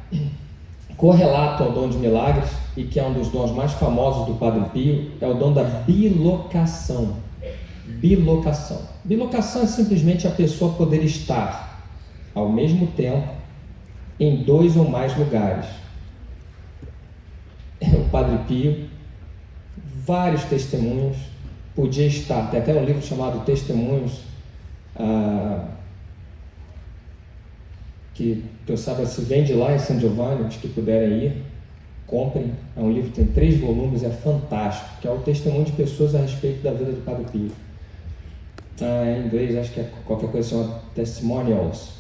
correlato ao dom de milagres e que é um dos dons mais famosos do Padre Pio é o dom da bilocação. Bilocação. Bilocação é simplesmente a pessoa poder estar ao mesmo tempo em 2 ou mais lugares. O Padre Pio, vários testemunhos, podia estar, tem até um livro chamado Testemunhos, que eu saiba se vende lá em San Giovanni, os que puderem ir, comprem. É um livro que tem 3 volumes, é fantástico, que é o testemunho de pessoas a respeito da vida do Padre Pio. Em inglês acho que é qualquer coisa chamada Testimonials,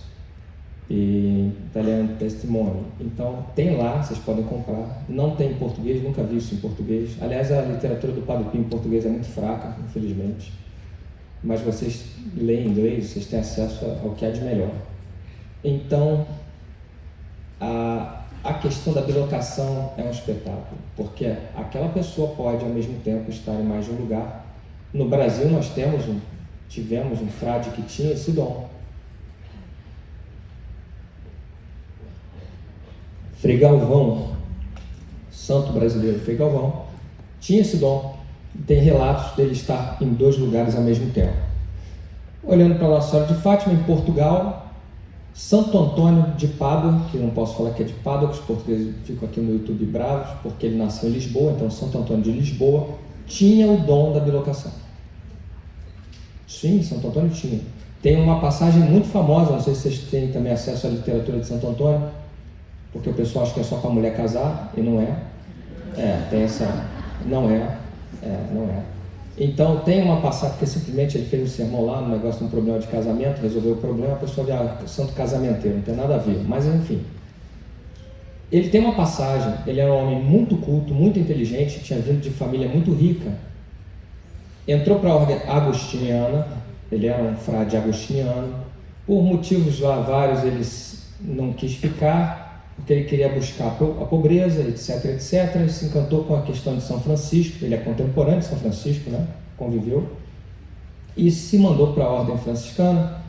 e em italiano Testimony. Então tem lá, vocês podem comprar. Não tem em português, nunca vi isso em português. Aliás, a literatura do Padre Pio em português é muito fraca, infelizmente. Mas vocês leem em inglês, vocês têm acesso ao que há de melhor. Então, a questão da bilocação é um espetáculo, porque aquela pessoa pode ao mesmo tempo estar em mais de um lugar. No Brasil nós tivemos um frade que tinha esse dom. Frei Galvão, santo brasileiro Frei Galvão, tinha esse dom. Tem relatos dele estar em 2 lugares ao mesmo tempo. Olhando para Nossa Senhora de Fátima, em Portugal, Santo Antônio de Pádua, que eu não posso falar que é de Pádua, que os portugueses ficam aqui no YouTube bravos, porque ele nasceu em Lisboa, então Santo Antônio de Lisboa tinha o dom da bilocação. Sim, Santo Antônio tinha. Tem uma passagem muito famosa, não sei se vocês têm também acesso à literatura de Santo Antônio, porque o pessoal acha que é só para mulher casar, e não é. Tem essa... Não é. Então tem uma passagem, porque simplesmente ele fez um sermão lá, no negócio de um problema de casamento, resolveu o problema, a pessoa de santo casamenteiro, não tem nada a ver, mas enfim. Ele tem uma passagem, ele era um homem muito culto, muito inteligente, tinha vindo de família muito rica, entrou para a ordem agostiniana, ele era um frade agostiniano, por motivos lá vários ele não quis ficar, porque ele queria buscar a pobreza, etc, etc. Ele se encantou com a questão de São Francisco, ele é contemporâneo de São Francisco, né? Conviveu, e se mandou para a ordem franciscana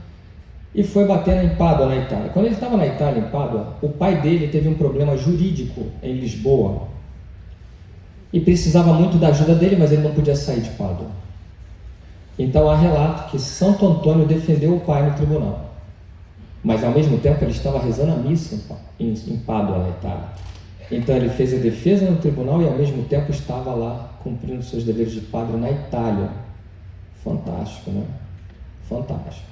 e foi batendo em Pádua, na Itália. Quando ele estava na Itália, em Pádua, o pai dele teve um problema jurídico em Lisboa e precisava muito da ajuda dele, mas ele não podia sair de Pádua. Então há relato que Santo Antônio defendeu o pai no tribunal. Mas ao mesmo tempo ele estava rezando a missa em Pádua, na Itália. Então ele fez a defesa no tribunal e ao mesmo tempo estava lá cumprindo seus deveres de padre na Itália. Fantástico, né? Fantástico.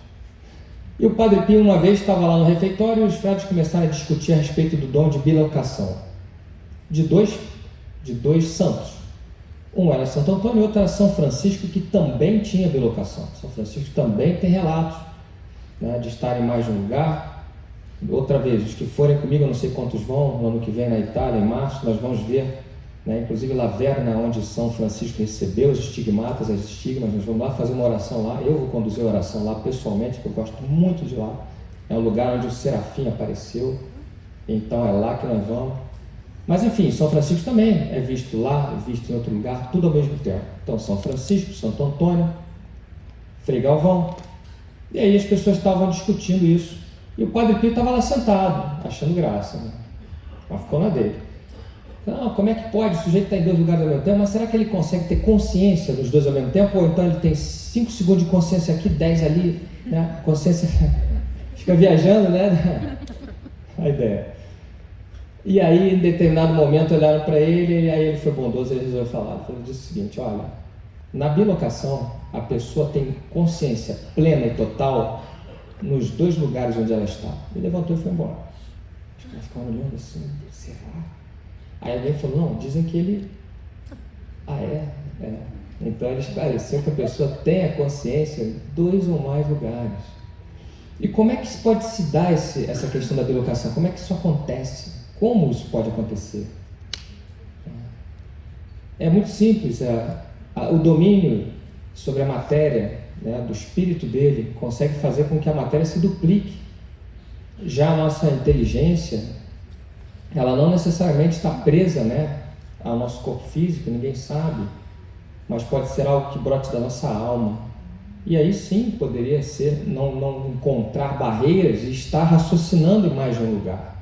E o Padre Pio uma vez estava lá no refeitório e os frades começaram a discutir a respeito do dom de bilocação de dois santos. Um era Santo Antônio e outro era São Francisco, que também tinha bilocação. São Francisco também tem relatos, né, de estar em mais de um lugar. Outra vez, os que forem comigo, eu não sei quantos vão, no ano que vem na Itália, em março, nós vamos ver, né, inclusive Laverna, onde São Francisco recebeu os estigmatas, as estigmas. Nós vamos lá fazer uma oração lá. Eu vou conduzir a oração lá pessoalmente, porque eu gosto muito de lá. É o lugar onde o Serafim apareceu, então é lá que nós vamos. Mas enfim, São Francisco também é visto lá, é visto em outro lugar, tudo ao mesmo tempo. Então São Francisco, Santo Antônio, Frei Galvão. E aí as pessoas estavam discutindo isso. E o Padre Pio estava lá sentado, achando graça, né? Mas ficou na dele. Não, como é que pode? O sujeito está em 2 lugares ao mesmo tempo, mas será que ele consegue ter consciência dos 2 ao mesmo tempo? Ou então ele tem 5 segundos de consciência aqui, 10 ali, né? Consciência fica viajando, né? A ideia. E aí, em determinado momento, olharam para ele, e aí ele foi bondoso, ele resolveu falar. Ele disse o seguinte: olha, na bilocação, a pessoa tem consciência plena e total nos 2 lugares onde ela está. Ele levantou e foi embora. Acho que ela ficava olhando assim, será? Aí alguém falou: não, dizem que ele... é. Então ele esclareceu que a pessoa tem a consciência em 2 ou mais lugares. E como é que pode se dar essa questão da bilocação? Como é que isso acontece? Como isso pode acontecer? É muito simples. O domínio sobre a matéria, né, do espírito dele consegue fazer com que a matéria se duplique. Já a nossa inteligência, ela não necessariamente está presa, né, ao nosso corpo físico, ninguém sabe, mas pode ser algo que brote da nossa alma. E aí sim, poderia ser não encontrar barreiras e estar raciocinando em mais de um lugar.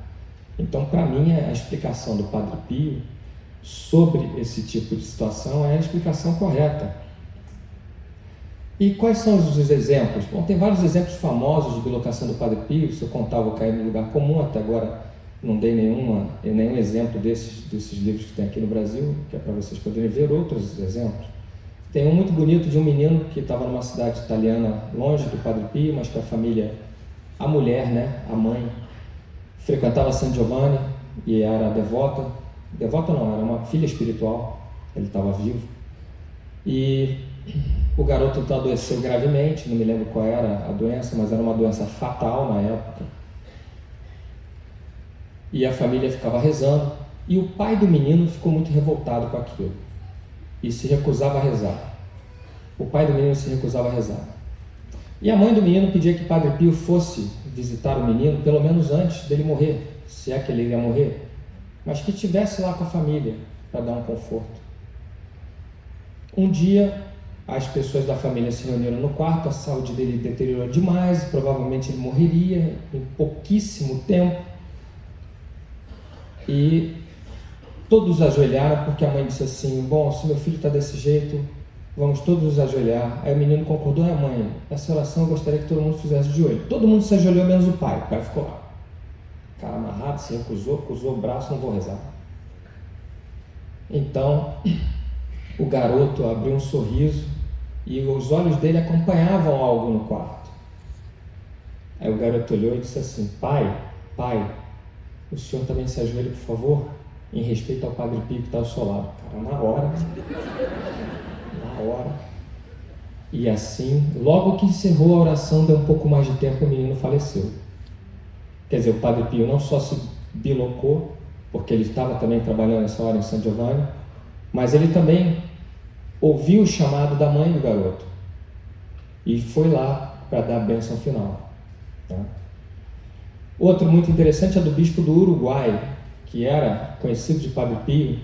Então, para mim, a explicação do Padre Pio sobre esse tipo de situação é a explicação correta. E quais são os exemplos? Bom, tem vários exemplos famosos de bilocação do Padre Pio. Se eu contar, vou cair no lugar comum. Até agora não dei nenhum exemplo desses livros que tem aqui no Brasil, que é para vocês poderem ver outros exemplos. Tem um muito bonito de um menino que estava numa cidade italiana longe do Padre Pio, mas que a família, a mulher, né, a mãe, frequentava San Giovanni e era devota não, era uma filha espiritual, ele estava vivo. E o garoto então adoeceu gravemente, não me lembro qual era a doença, mas era uma doença fatal na época. E a família ficava rezando, e o pai do menino ficou muito revoltado com aquilo e se recusava a rezar. O pai do menino se recusava a rezar. E a mãe do menino pedia que Padre Pio fosse visitar o menino, pelo menos antes dele morrer, se é que ele ia morrer, mas que estivesse lá com a família para dar um conforto. Um dia, as pessoas da família se reuniram no quarto, a saúde dele deteriorou demais, provavelmente ele morreria em pouquíssimo tempo. E todos ajoelharam, porque a mãe disse assim: bom, se meu filho está desse jeito, vamos todos nos ajoelhar. Aí o menino concordou: mãe, essa oração eu gostaria que todo mundo fizesse de joelho. Todo mundo se ajoelhou, menos o pai. O pai ficou lá, cara amarrado, se recusou, cruzou o braço: não vou rezar. Então, o garoto abriu um sorriso e os olhos dele acompanhavam algo no quarto. Aí o garoto olhou e disse assim: pai, o senhor também se ajoelha, por favor, em respeito ao Padre Pio que está ao seu lado. Cara, na hora. E assim, logo que encerrou a oração, deu um pouco mais de tempo, o menino faleceu. Quer dizer, o Padre Pio não só se bilocou, porque ele estava também trabalhando nessa hora em San Giovanni, mas ele também ouviu o chamado da mãe do garoto e foi lá para dar a bênção final. Tá? Outro muito interessante é do bispo do Uruguai, que era conhecido de Padre Pio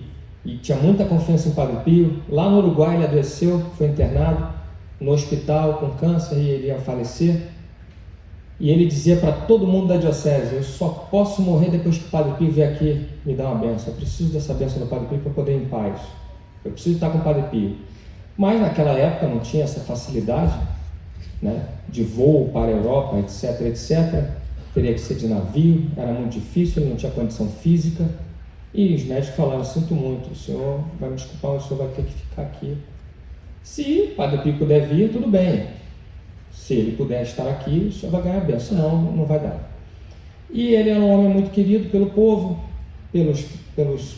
e tinha muita confiança em Padre Pio. Lá no Uruguai ele adoeceu, foi internado no hospital com câncer e ele ia falecer. E ele dizia para todo mundo da diocese: eu só posso morrer depois que o Padre Pio vier aqui me dar uma bênção. Eu preciso dessa bênção do Padre Pio para poder ir em paz. Eu preciso estar com o Padre Pio. Mas naquela época não tinha essa facilidade, né, de voo para a Europa, etc. Teria que ser de navio, era muito difícil, ele não tinha condição física. E os médicos falaram: sinto muito, o senhor vai me desculpar, o senhor vai ter que ficar aqui. Se o Padre Pio puder vir, tudo bem. Se ele puder estar aqui, o senhor vai ganhar a bênção, senão não vai dar. E ele era um homem muito querido pelo povo, pelos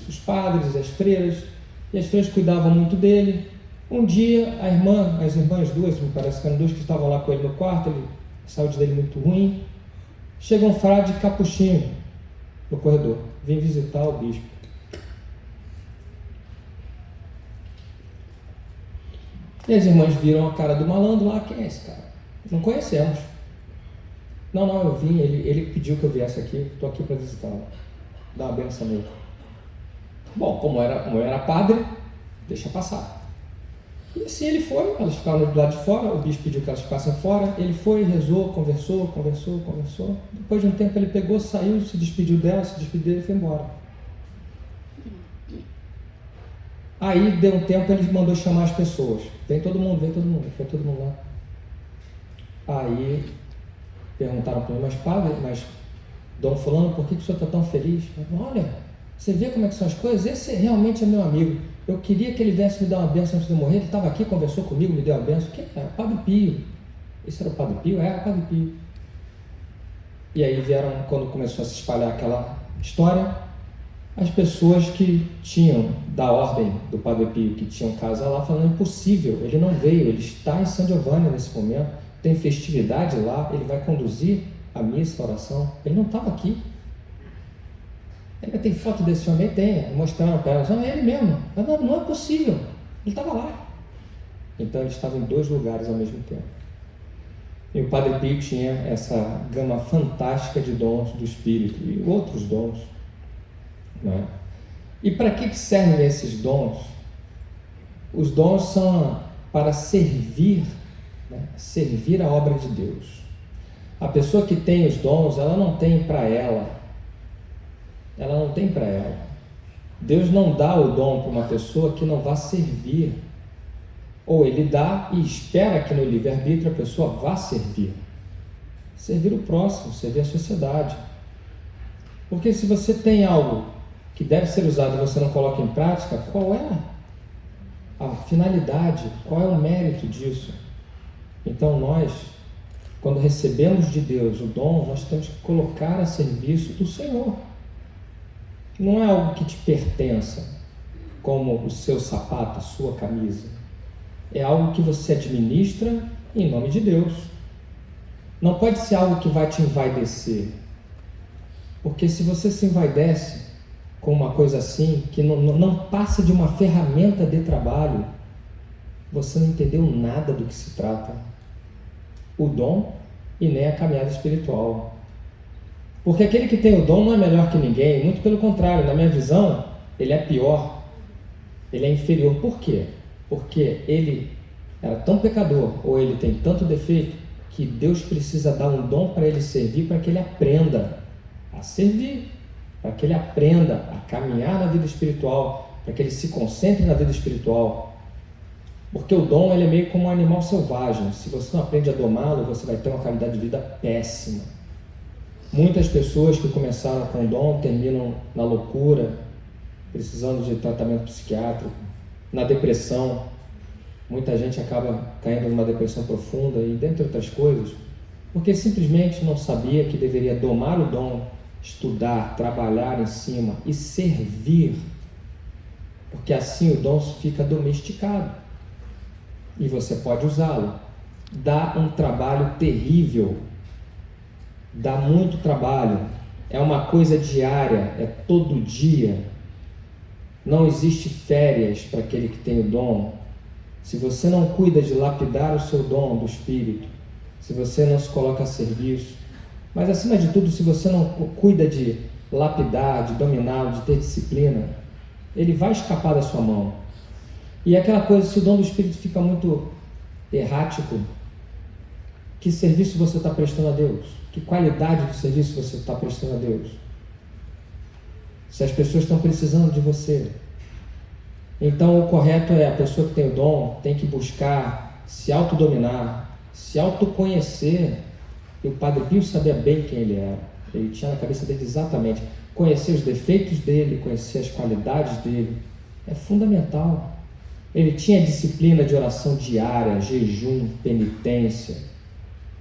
os padres, as freiras, e as freiras cuidavam muito dele. Um dia, as irmãs duas, me parece que eram duas que estavam lá com ele no quarto, a saúde dele muito ruim. Chega um frade capuchinho no corredor, vem visitar o bispo. E as irmãs viram a cara do malandro lá: quem é esse cara? Não conhecemos. Não, eu vim, ele pediu que eu viesse aqui, estou aqui para visitá-lo, dar uma benção nele. Bom, como era padre, deixa passar. E assim ele foi, elas ficaram do lado de fora, o bispo pediu que elas ficassem fora, ele foi, rezou, conversou. Depois de um tempo ele pegou, saiu, se despediu dela, se despediu dele e foi embora. Aí deu um tempo, ele mandou chamar as pessoas: vem todo mundo, foi todo mundo lá. Aí perguntaram para ele: mas padre, mas Dom Fulano, por que o senhor está tão feliz? Falei: olha, você vê como é que são as coisas? Esse realmente é meu amigo. Eu queria que ele viesse me dar uma bênção antes de eu morrer. Ele estava aqui, conversou comigo, me deu uma bênção. Quem é? Padre Pio. Esse era o Padre Pio? Era o Padre Pio. E aí vieram, quando começou a se espalhar aquela história, as pessoas que tinham da ordem do Padre Pio, que tinham casa lá, falando: impossível, ele não veio, ele está em San Giovanni nesse momento, tem festividade lá, ele vai conduzir a missa, a oração, ele não estava aqui. Ainda tem foto desse homem? Tem, mostrando para elas: não, é ele mesmo, não é possível, ele estava lá. Então ele estava em dois lugares ao mesmo tempo. E o Padre Pio tinha essa gama fantástica de dons do Espírito e outros dons, né? E para que servem esses dons? Os dons são para servir, né? Servir a obra de Deus. A pessoa que tem os dons, ela não tem para ela. Ela não tem para ela. Deus não dá o dom para uma pessoa que não vá servir. Ou Ele dá e espera que no livre-arbítrio a pessoa vá servir. Servir o próximo, servir a sociedade. Porque se você tem algo que deve ser usado e você não coloca em prática, qual é a finalidade? Qual é o mérito disso? Então nós, quando recebemos de Deus o dom, nós temos que colocar a serviço do Senhor. Não é algo que te pertença, como o seu sapato, a sua camisa. É algo que você administra em nome de Deus. Não pode ser algo que vai te envaidecer. Porque se você se envaidece com uma coisa assim, que não passa de uma ferramenta de trabalho, você não entendeu nada do que se trata. O dom e nem a caminhada espiritual. Porque aquele que tem o dom não é melhor que ninguém, muito pelo contrário, na minha visão, ele é pior, ele é inferior. Por quê? Porque ele era tão pecador, ou ele tem tanto defeito, que Deus precisa dar um dom para ele servir, para que ele aprenda a servir, para que ele aprenda a caminhar na vida espiritual, para que ele se concentre na vida espiritual. Porque o dom ele é meio como um animal selvagem. Se você não aprende a domá-lo, você vai ter uma qualidade de vida péssima. Muitas pessoas que começaram com o dom terminam na loucura, precisando de tratamento psiquiátrico, na depressão. Muita gente acaba caindo numa depressão profunda e dentre outras coisas, porque simplesmente não sabia que deveria domar o dom, estudar, trabalhar em cima e servir, porque assim o dom fica domesticado e você pode usá-lo. Dá um trabalho terrível, dá muito trabalho, é uma coisa diária, é todo dia. Não existe férias para aquele que tem o dom. Se você não cuida de lapidar o seu dom do Espírito, se você não se coloca a serviço, mas acima de tudo, se você não cuida de lapidar, de dominá-lo, de ter disciplina, ele vai escapar da sua mão. E é aquela coisa, se o dom do Espírito fica muito errático, que serviço você está prestando a Deus? Que qualidade de serviço você está prestando a Deus? Se as pessoas estão precisando de você. Então o correto é, a pessoa que tem o dom tem que buscar se autodominar, se autoconhecer. E o Padre Pio sabia bem quem ele era. Ele tinha na cabeça dele exatamente. Conhecer os defeitos dele, conhecer as qualidades dele. É fundamental. Ele tinha disciplina de oração diária, jejum, penitência,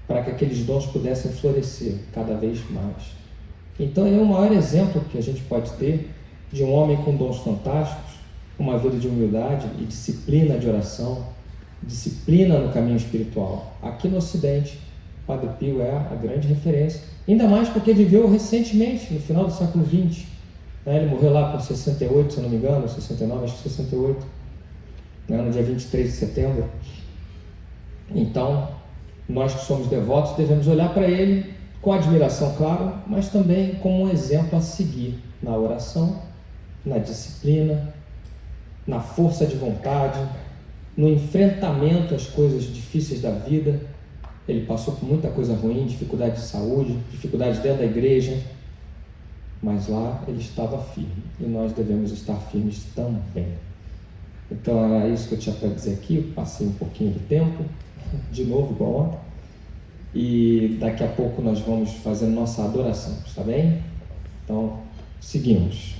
para que aqueles dons pudessem florescer cada vez mais. Então ele é o maior exemplo que a gente pode ter de um homem com dons fantásticos, uma vida de humildade e disciplina de oração, disciplina no caminho espiritual. Aqui no Ocidente, o Padre Pio é a grande referência, ainda mais porque viveu recentemente, no final do século XX. Ele morreu lá com 68, se eu não me engano, 69, acho que 68, no dia 23 de setembro. Então, nós que somos devotos devemos olhar para ele com admiração, claro, mas também como um exemplo a seguir na oração, na disciplina, na força de vontade, no enfrentamento às coisas difíceis da vida. Ele passou por muita coisa ruim, dificuldade de saúde, dificuldade dentro da igreja, mas lá ele estava firme e nós devemos estar firmes também. Então era isso que eu tinha para dizer aqui. Eu passei um pouquinho de tempo, de novo igual ontem, e daqui a pouco nós vamos fazer nossa adoração, está bem? Então seguimos.